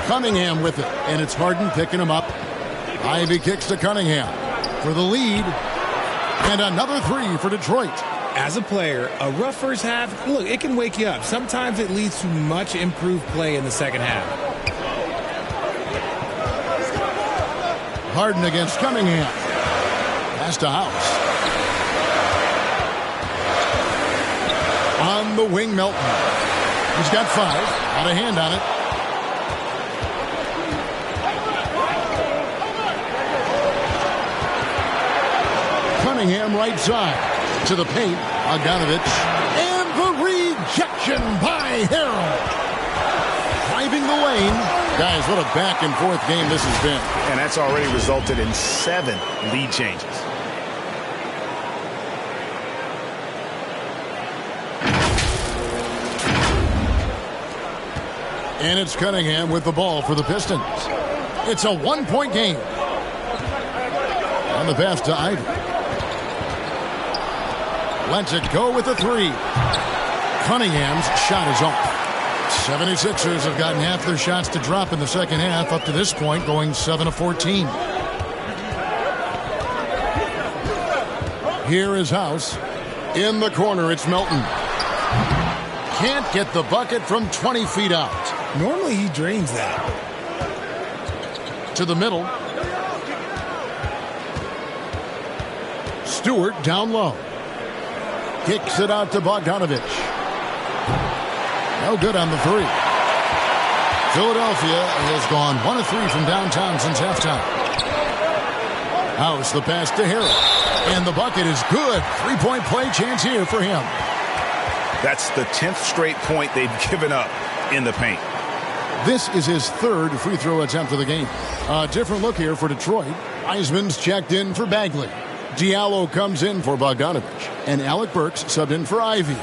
Cunningham with it, and it's Harden picking him up. Ivy kicks to Cunningham for the lead. And another 3 for Detroit.
As a player, a rough first half, look, it can wake you up. Sometimes it leads to much improved play in the second half.
Harden against Cunningham. Pass to House. On the wing, Melton. He's got 5. Got a hand on it. Cunningham right side. To the paint. Bogdanovich. And the rejection by Harrell. Driving the lane. Guys, what a back-and-forth game this has been.
And that's already resulted in 7 lead changes.
And it's Cunningham with the ball for the Pistons. It's a 1-point game. On the pass to Ivy. Lets it go with a 3. Cunningham's shot is off. 76ers have gotten half their shots to drop in the second half up to this point, going 7 of 14. Here is House. In the corner, it's Melton. Can't get the bucket from 20 feet out.
Normally he drains that.
To the middle. Stewart down low. Kicks it out to Bogdanovich. No good on the 3. Philadelphia has gone 1 of 3 from downtown since halftime. House, the pass to Harrell. And the bucket is good. 3-point play chance here for him.
That's the 10th straight point they've given up in the paint.
This is his 3rd free throw attempt of the game. A different look here for Detroit. Wiseman's checked in for Bagley. Diallo comes in for Bogdanovich. And Alec Burks subbed in for Ivy.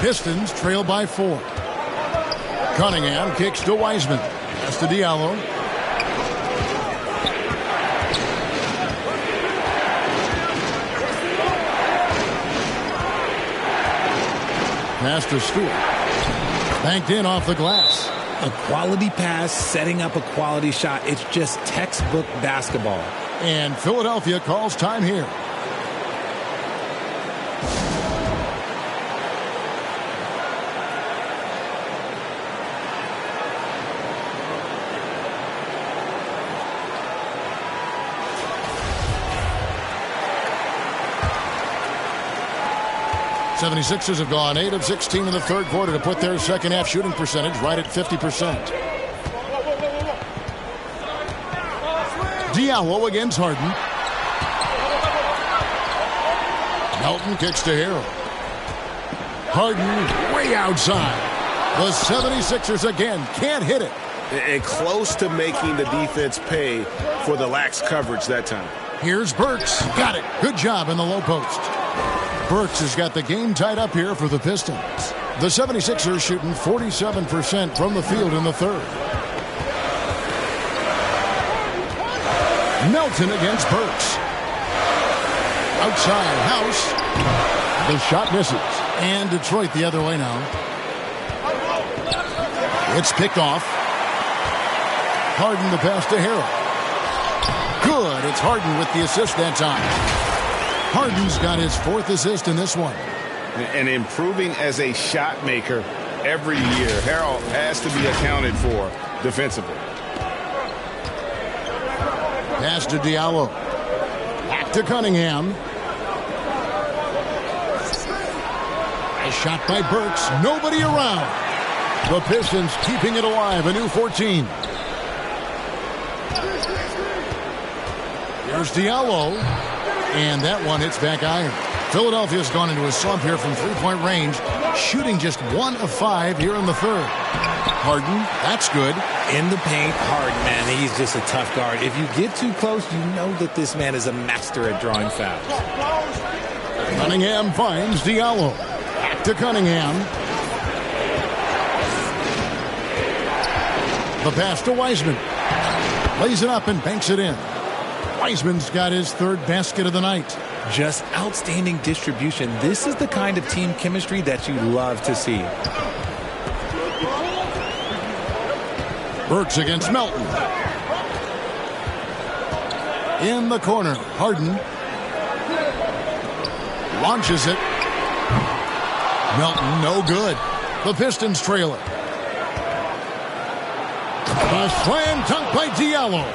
Pistons trail by 4. Cunningham kicks to Wiseman. That's to Diallo. Pass to Stewart. Banked in off the glass.
A quality pass, setting up a quality shot. It's just textbook basketball.
And Philadelphia calls time here. '76ers have gone 8 of 16 in the third quarter to put their second half shooting percentage right at 50%. Diallo against Harden. Melton kicks to Harrell. Harden way outside. The 76ers again can't hit it.
And close to making the defense pay for the lax coverage that time.
Here's Burks. Got it. Good job in the low post. Burks has got the game tied up here for the Pistons. The 76ers shooting 47% from the field in the third. Melton against Burks. Outside House. The shot misses. And Detroit the other way now. It's picked off. Harden the pass to Harrell. Good. It's Harden with the assist that time. Harden's got his 4th assist in this one.
And improving as a shot maker every year. Harrell has to be accounted for defensively.
Pass to Diallo. Back to Cunningham. A shot by Burks. Nobody around. The Pistons keeping it alive. A new 14. Here's Diallo. And that one hits back iron. Philadelphia's gone into a slump here from three-point range, shooting just 1 of 5 here in the third. Harden, that's good.
In the paint, Harden, man, he's just a tough guard. If you get too close, you know that this man is a master at drawing fouls.
Cunningham finds Diallo. Back to Cunningham. The pass to Wiseman. Lays it up and banks it in. Wiseman's got his 3rd basket of the night.
Just outstanding distribution. This is the kind of team chemistry that you love to see.
Burks against Melton. In the corner, Harden launches it. Melton, no good. The Pistons trail it. A slam dunk by Diallo.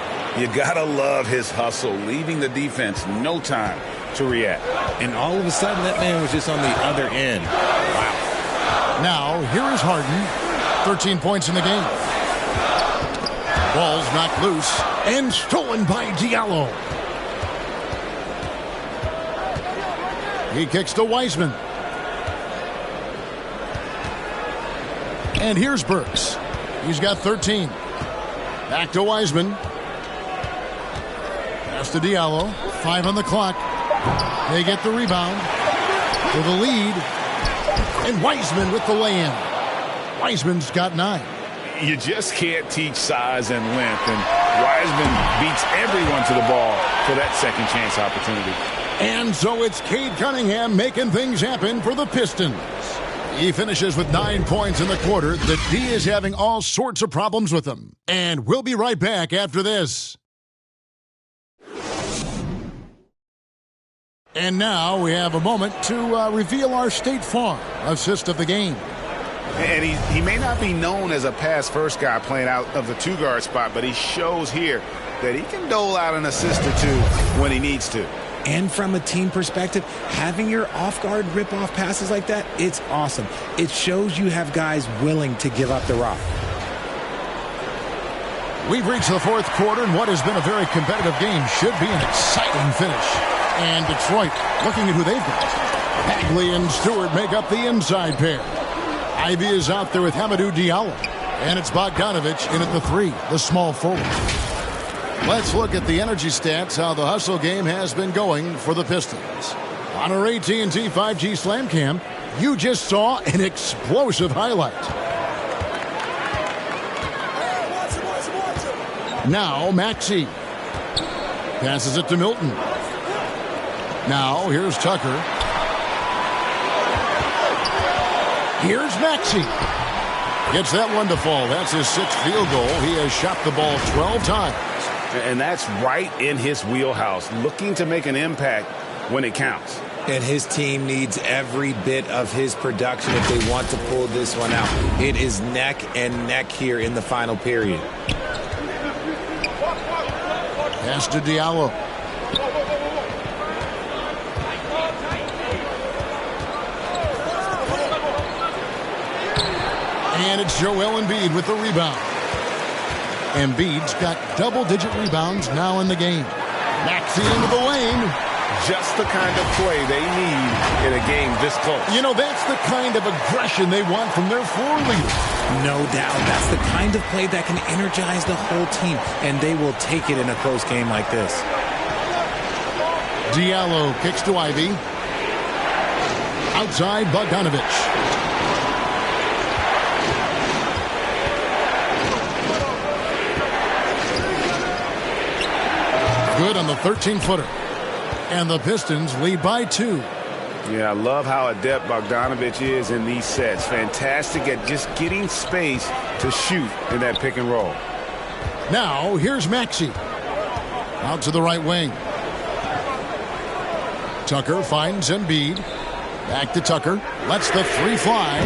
You gotta love his hustle, leaving the defense no time to react.
And all of a sudden, that man was just on the other end. Wow.
Now, here is Harden. 13 points in the game. Ball's knocked loose and stolen by Diallo. He kicks to Wiseman. And here's Burks. He's got 13. Back to Wiseman. Pass to Diallo. 5 on the clock. They get the rebound for the lead. And Wiseman with the lay-in. Wiseman's got 9.
You just can't teach size and length, and Wiseman beats everyone to the ball for that second chance opportunity.
And so it's Cade Cunningham making things happen for the Pistons. He finishes with 9 points in the quarter. The D is having all sorts of problems with him. And we'll be right back after this. And now we have a moment to reveal our State Farm assist of the game.
And he may not be known as a pass-first guy playing out of the two-guard spot, but he shows here that he can dole out an assist or two when he needs to.
And from a team perspective, having your off-guard rip-off passes like that, it's awesome. It shows you have guys willing to give up the rock.
We've reached the fourth quarter, and what has been a very competitive game should be an exciting finish. And Detroit, looking at who they've got. Bagley and Stewart make up the inside pair. Ivy is out there with Hamidou Diallo. And it's Bogdanovich in at the 3, the small forward. Let's look at the energy stats, how the hustle game has been going for the Pistons. On our AT&T 5G Slam Cam, you just saw an explosive highlight. Now Maxey passes it to Milton. Now here's Tucker. Here's Maxey. Gets that one to fall. That's his 6th field goal. He has shot the ball 12 times.
And that's right in his wheelhouse, looking to make an impact when it counts.
And his team needs every bit of his production if they want to pull this one out. It is neck and neck here in the final period.
Pass to Diallo. And it's Joel Embiid with the rebound. Embiid's got double-digit rebounds now in the game. Maxey into the lane.
Just the kind of play they need in a game this close.
You know, that's the kind of aggression they want from their floor leader.
No doubt. That's the kind of play that can energize the whole team, and they will take it in a close game like this.
Diallo kicks to Ivy. Outside, Bogdanovich. Good on the 13-footer. And the Pistons lead by 2.
Yeah, I love how adept Bogdanovich is in these sets. Fantastic at just getting space to shoot in that pick and roll.
Now, here's Maxey. Out to the right wing. Tucker finds Embiid. Back to Tucker. Lets the 3 fly.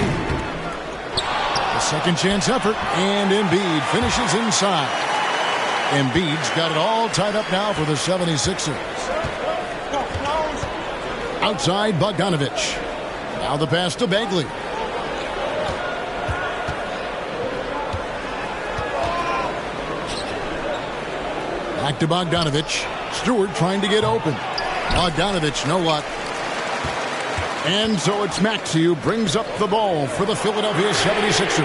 A second chance effort. And Embiid finishes inside. Embiid's got it all tied up now for the 76ers. Outside, Bogdanovich. Now the pass to Bagley. Back to Bogdanovich. Stewart trying to get open. Bogdanovich, no luck. And so it's Maxey who brings up the ball for the Philadelphia 76ers.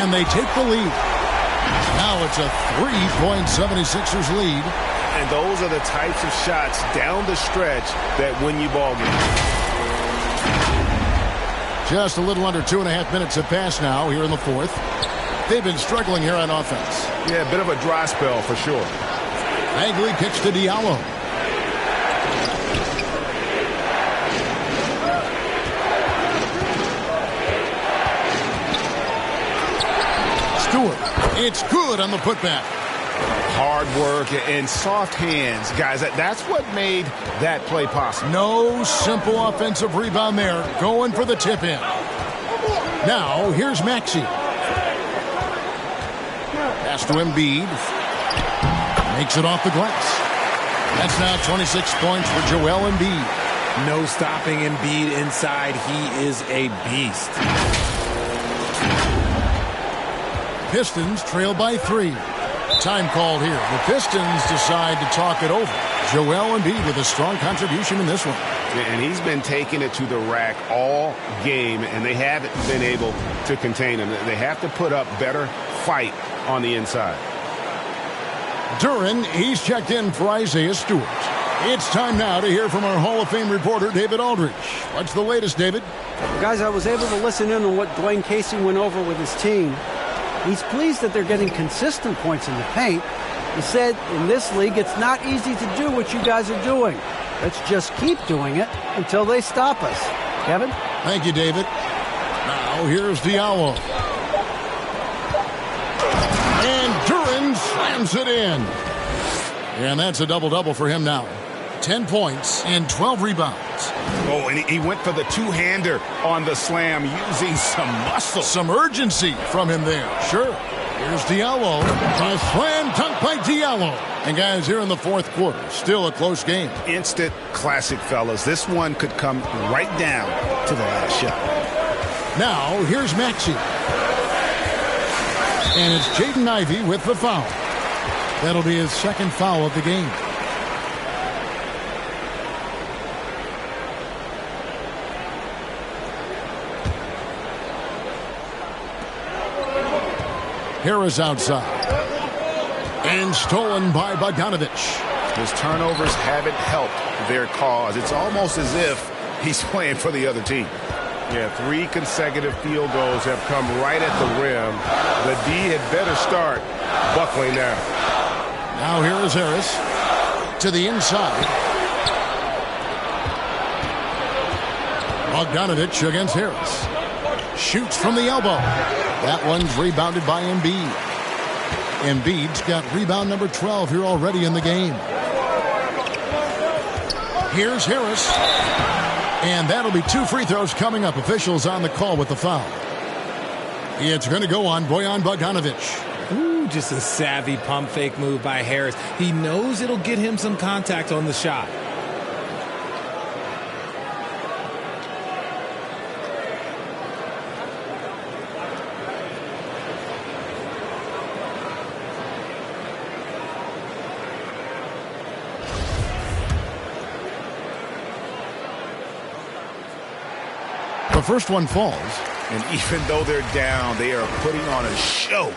And they take the lead. Now it's a 3-point 76ers lead.
And those are the types of shots down the stretch that win you ball games.
Just a little under 2.5 minutes have passed now here in the fourth. They've been struggling here on offense.
Yeah, a bit of a dry spell for sure.
Bagley kicks to Diallo. Stewart. It's good on the putback.
Hard work and soft hands. Guys, that's what made that play possible.
No simple offensive rebound there. Going for the tip in. Now, here's Maxey. Pass to Embiid. Makes it off the glass. That's now 26 points for Joel Embiid.
No stopping Embiid inside. He is a beast.
Pistons trail by 3. Time called here. The Pistons decide to talk it over. Joel Embiid with a strong contribution in this one.
And he's been taking it to the rack all game, and they haven't been able to contain him. They have to put up better fight on the inside.
Duran, he's checked in for Isaiah Stewart. It's time now to hear from our Hall of Fame reporter, David Aldridge. What's the latest, David?
Guys, I was able to listen in on what Dwayne Casey went over with his team. He's pleased that they're getting consistent points in the paint. He said, in this league, it's not easy to do what you guys are doing. Let's just keep doing it until they stop us. Kevin?
Thank you, David. Now, here's Diallo. And Duran slams it in. And that's a double-double for him now. 10 points and 12 rebounds.
Oh, and he went for the two-hander on the slam using some muscle.
Some urgency from him there. Sure. Here's Diallo. A slam dunk by Diallo. And guys, here in the fourth quarter, still a close game.
Instant classic, fellas. This one could come right down to the last shot.
Now, here's Maxey. And it's Jaden Ivey with the foul. That'll be his second foul of the game. Harris outside. And stolen by Bogdanovich.
His turnovers haven't helped their cause. It's almost as if he's playing for the other team.
Yeah, 3 consecutive field goals have come right at the rim. The D had better start buckling now.
Now here is Harris to the inside. Bogdanovich against Harris. Shoots from the elbow. That one's rebounded by Embiid. Embiid's got rebound number 12 here already in the game. Here's Harris. And that'll be 2 free throws coming up. Officials on the call with the foul. It's going to go on Bojan Bogdanovich.
Ooh, just a savvy pump fake move by Harris. He knows it'll get him some contact on the shot.
The first one falls.
And even though they're down, they are putting on a show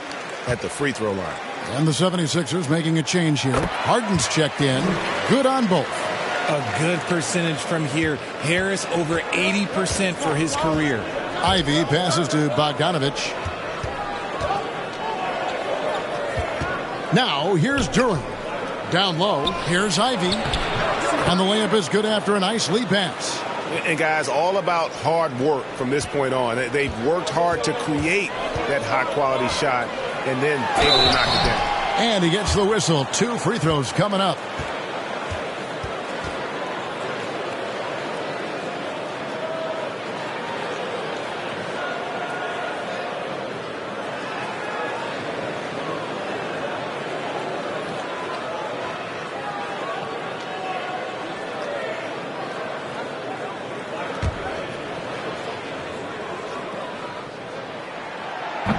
at the free throw line.
And the 76ers making a change here. Harden's checked in. Good on both.
A good percentage from here. Harris over 80% for his career.
Ivy passes to Bogdanovich. Now here's Duran. Down low. Here's Ivy. And the layup is good after a nice lead pass.
And guys, all about hard work from this point on. They've worked hard to create that high-quality shot and then able to knock it down.
And he gets the whistle. 2 free throws coming up.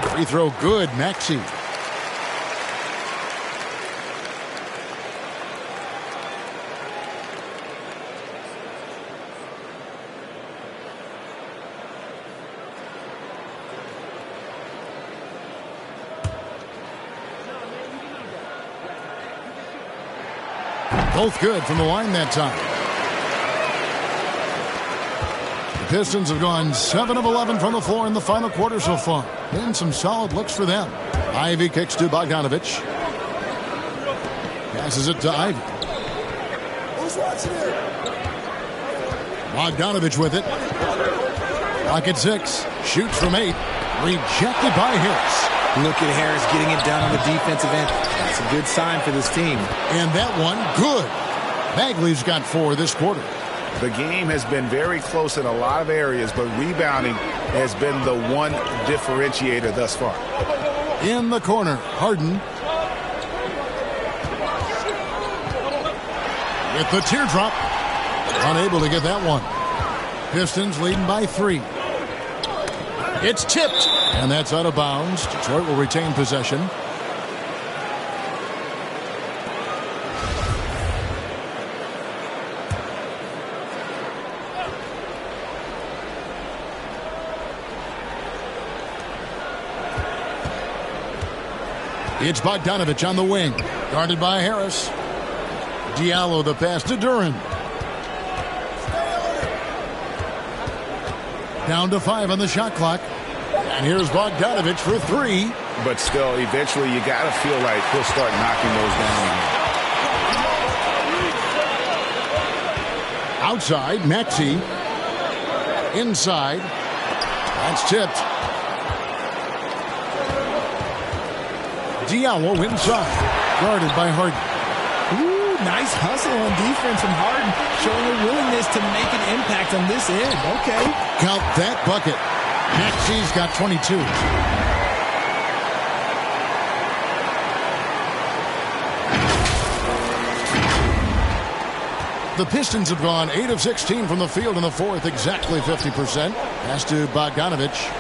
Free throw good, Maxey. Both good from the line that time. The Pistons have gone 7 of 11 from the floor in the final quarter so far. Been some solid looks for them. Ivy kicks to Bogdanovich. Passes it to Ivy.
Who's watching it?
Bogdanovich with it. Pocket 6. Shoots from 8. Rejected by Harris.
Look at Harris getting it done on the defensive end. That's a good sign for this team.
And that one, good. Bagley's got 4 this quarter.
The game has been very close in a lot of areas, but rebounding has been the one differentiator thus far.
In the corner, Harden. With the teardrop. Unable to get that one. Pistons leading by 3. It's tipped. And that's out of bounds. Detroit will retain possession. It's Bogdanovich on the wing. Guarded by Harris. Diallo the pass to Duren. Down to 5 on the shot clock. And here's Bogdanovich for 3.
But still, eventually you got to feel like he'll start knocking those down again.
Outside, Maxey. Inside. That's tipped. Diallo inside. Guarded by Harden.
Ooh, nice hustle on defense from Harden, showing a willingness to make an impact on this end. Okay.
Count that bucket. Maxey's got 22. The Pistons have gone 8 of 16 from the field in the fourth, exactly 50%. Pass to Bogdanovich.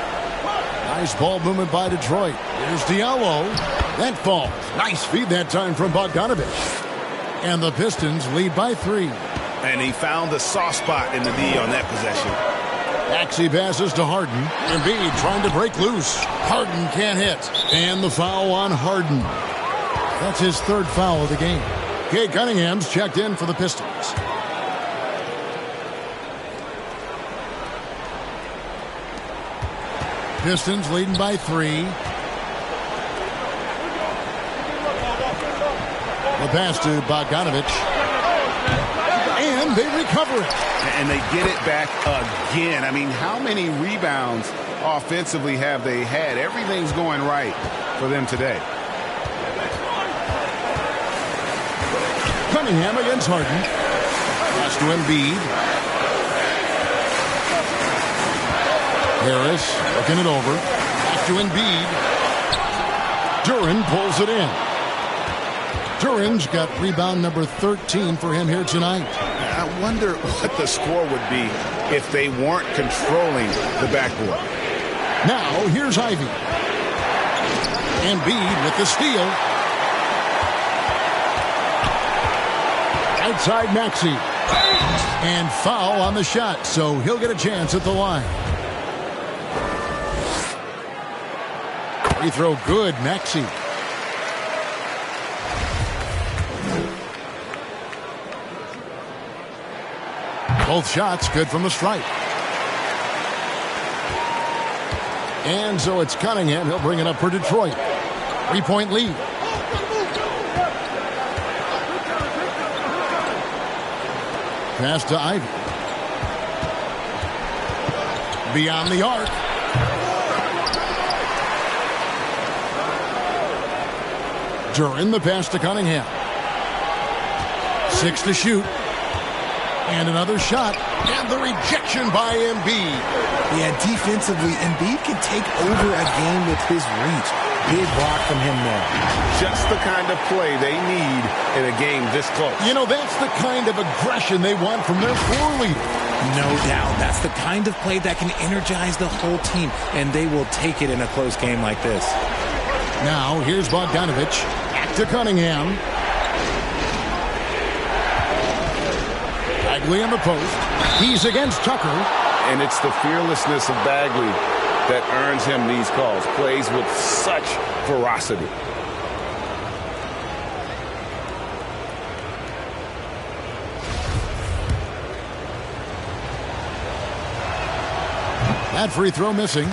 Nice ball movement by Detroit. Here's Diallo. That falls. Nice feed that time from Bogdanovich. And the Pistons lead by 3.
And he found the soft spot in the D on that possession.
Maxey passes to Harden. Embiid trying to break loose. Harden can't hit. And the foul on Harden. That's his 3rd foul of the game. Cade Cunningham's checked in for the Pistons. Pistons leading by 3. The pass to Bogdanovich. And they recover it.
And they get it back again. I mean, how many rebounds offensively have they had? Everything's going right for them today.
Cunningham against Harden. Pass to Embiid. Harris looking it over. Pass to Embiid. Duren pulls it in. Duren's got rebound number 13 for him here tonight.
I wonder what the score would be if they weren't controlling the backboard.
Now, here's Ivy. Embiid with the steal. Outside Maxey. And foul on the shot, so he'll get a chance at the line. Free throw good, Maxey. Both shots good from the stripe. And so it's Cunningham. He'll bring it up for Detroit. 3-point lead. Pass to Ivy. Beyond the arc. Duren the pass to Cunningham. 6 to shoot. And another shot. And the rejection by Embiid.
Yeah, defensively, Embiid can take over a game with his reach. Big block from him there.
Just the kind of play they need in a game this close.
You know, that's the kind of aggression they want from their floor leader.
No doubt. That's the kind of play that can energize the whole team, and they will take it in a close game like this.
Now, here's Bogdanovich. Back to Cunningham. Bagley on the post. He's against Tucker.
And it's the fearlessness of Bagley that earns him these calls. Plays with such ferocity.
That free throw missing.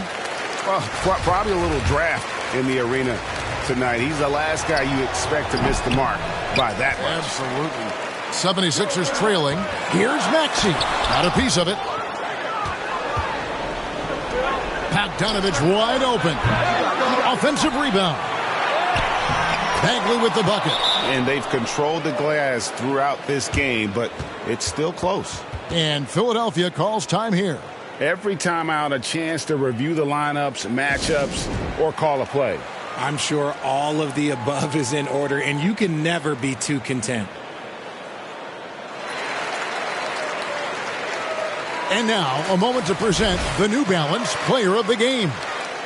Well, probably a little draft in the arena tonight. He's the last guy you expect to miss the mark by that much.
Absolutely. 76ers trailing. Here's Maxey. Got a piece of it. Bogdanovich wide open. Offensive rebound. Bagley with the bucket.
And they've controlled the glass throughout this game, but it's still close.
And Philadelphia calls time here.
Every time out, a chance to review the lineups, matchups, or call a play.
I'm sure all of the above is in order, and you can never be too content.
And now, a moment to present the New Balance Player of the Game,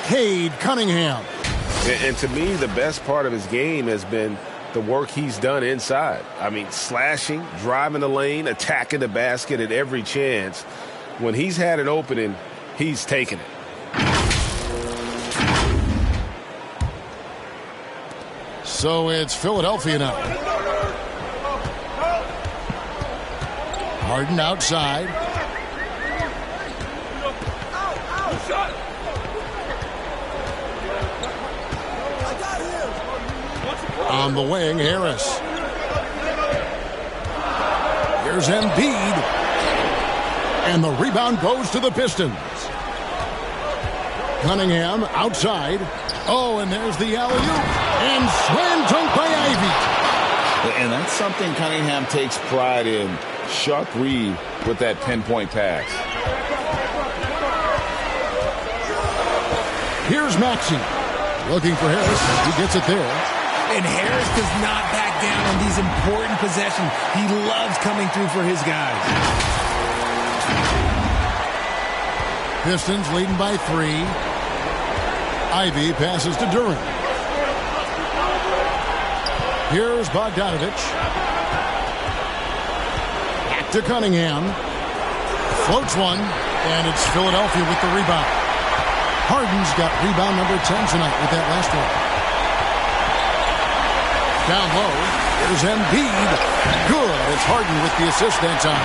Cade Cunningham.
And to me, the best part of his game has been the work he's done inside. I mean, slashing, driving the lane, attacking the basket at every chance. When he's had an opening, he's taken it.
So it's Philadelphia now. Harden outside. On the wing, Harris. Here's Embiid. And the rebound goes to the Pistons. Cunningham outside. Oh, and there's the alley-oop. And slam dunk by Ivy.
And that's something Cunningham takes pride in. Sharp read with that pinpoint pass.
Here's Maxey. Looking for Harris. He gets it there.
And Harris does not back down on these important possessions. He loves coming through for his guys.
Pistons leading by 3. Ivy passes to Durant. Here's Bogdanovich. Back to Cunningham. Floats one, and it's Philadelphia with the rebound. Harden's got rebound number 10 tonight with that last one. Down low, here's Embiid. Good. It's Harden with the assist that time.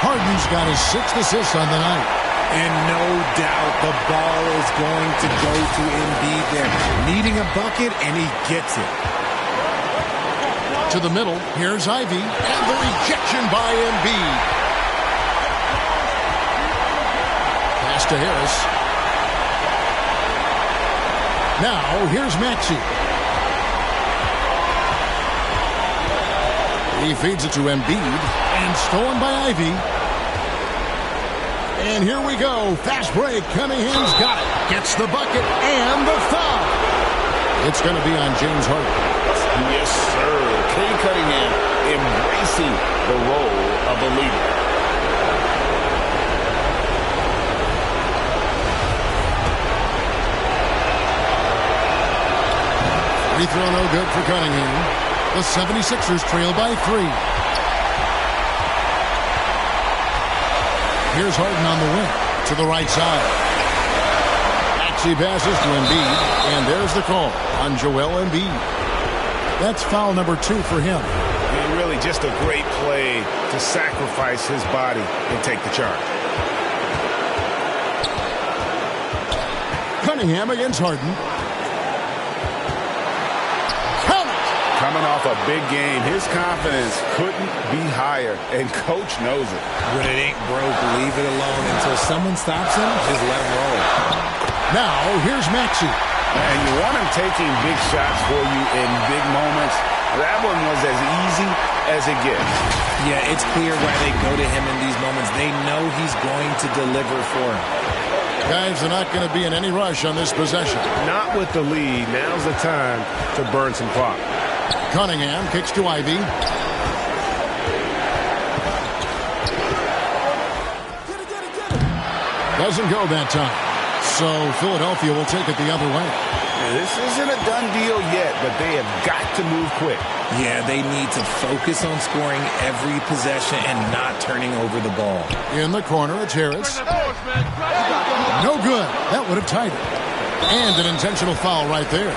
Harden's got his 6th assist on the night.
And no doubt the ball is going to go to Embiid there. Needing a bucket, and he gets it.
To the middle, here's Ivy. And the rejection by Embiid. Pass to Harris. Now, here's Maxey. He feeds it to Embiid, and stolen by Ivy. And here we go. Fast break. Cunningham's got it. Gets the bucket and the foul. It's going to be on James Harden.
Yes, sir. Cade Cunningham embracing the role of a leader.
Free throw no good for Cunningham. The 76ers trail by 3. Here's Harden on the wing to the right side. Maxey passes to Embiid, and there's the call on Joel Embiid. That's foul number 2 for him.
And really just a great play to sacrifice his body and take the charge.
Cunningham against Harden.
Coming off a big game, his confidence couldn't be higher, and coach knows it.
When it ain't broke, leave it alone until someone stops him. Just let him roll.
Now, here's Maxey.
And you want him taking big shots for you in big moments. That one was as easy as it gets.
Yeah, it's clear why they go to him in these moments. They know he's going to deliver for him.
Guys are not going to be in any rush on this possession.
Not with the lead. Now's the time to burn some clock.
Cunningham kicks to Ivy. Doesn't go that time. So Philadelphia will take it the other way.
This isn't a done deal yet, but they have got to move quick.
Yeah, they need to focus on scoring every possession and not turning over the ball.
In the corner, it's Harris. No good. That would have tied it. And an intentional foul right there.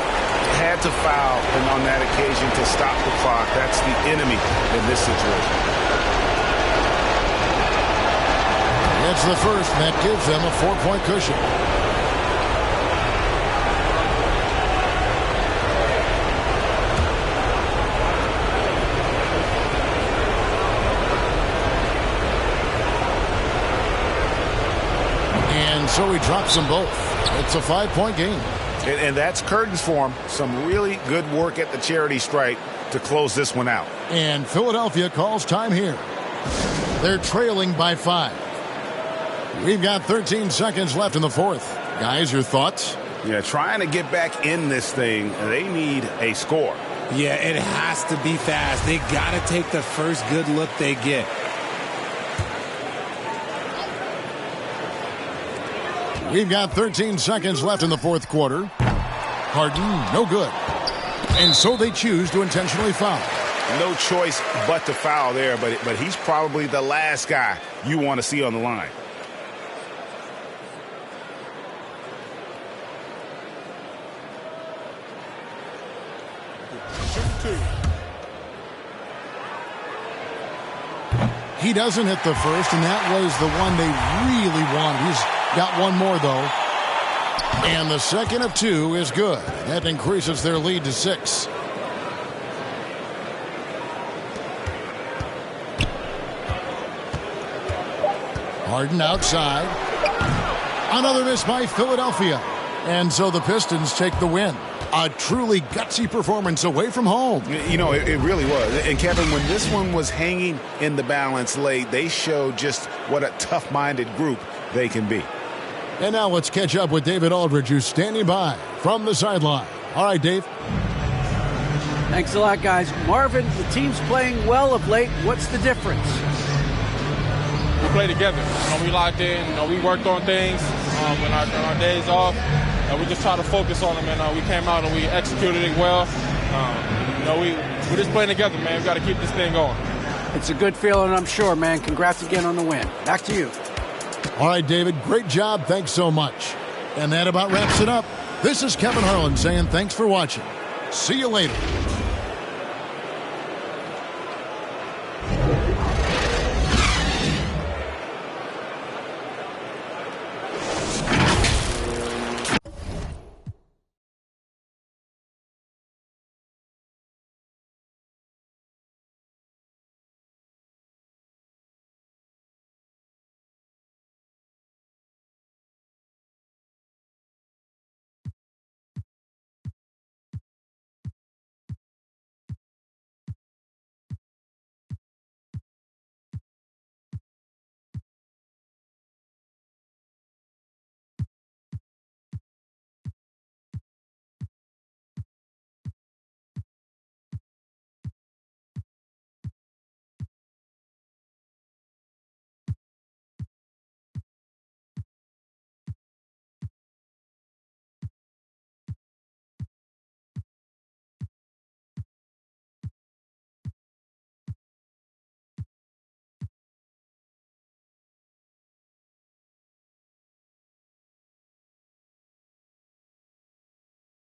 Had to foul, and on that occasion to stop the clock. That's the enemy in this situation.
It's the first, and that gives them a 4-point cushion. And so he drops them both. It's a 5-point game.
And that's curtains for him. Some really good work at the charity stripe to close this one out.
And Philadelphia calls time here. They're trailing by 5. We've got 13 seconds left in the fourth. Guys, your thoughts?
Yeah, trying to get back in this thing, they need a score.
Yeah, it has to be fast. They got to take the first good look they get.
We've got 13 seconds left in the fourth quarter. Harden, no good. And so they choose to intentionally foul.
No choice but to foul there, but he's probably the last guy you want to see on the line.
He doesn't hit the first, and that was the one they really wanted. He's got one more, though. And the second of 2 is good. That increases their lead to 6. Harden outside. Another miss by Philadelphia. And so the Pistons take the win. A truly gutsy performance away from home.
You know, it really was. And, Kevin, when this one was hanging in the balance late, they showed just what a tough-minded group they can be.
And now let's catch up with David Aldridge, who's standing by from the sideline. All right, Dave.
Thanks a lot, guys. Marvin, the team's playing well of late. What's the difference?
We play together. We locked in. We worked on things on our days off. We just try to focus on them, and we came out and we executed it well. We're just playing together, man. We've got to keep this thing going.
It's a good feeling, I'm sure, man. Congrats again on the win. Back to you.
All right, David, great job. Thanks so much. And that about wraps it up. This is Kevin Harlan saying thanks for watching. See you later.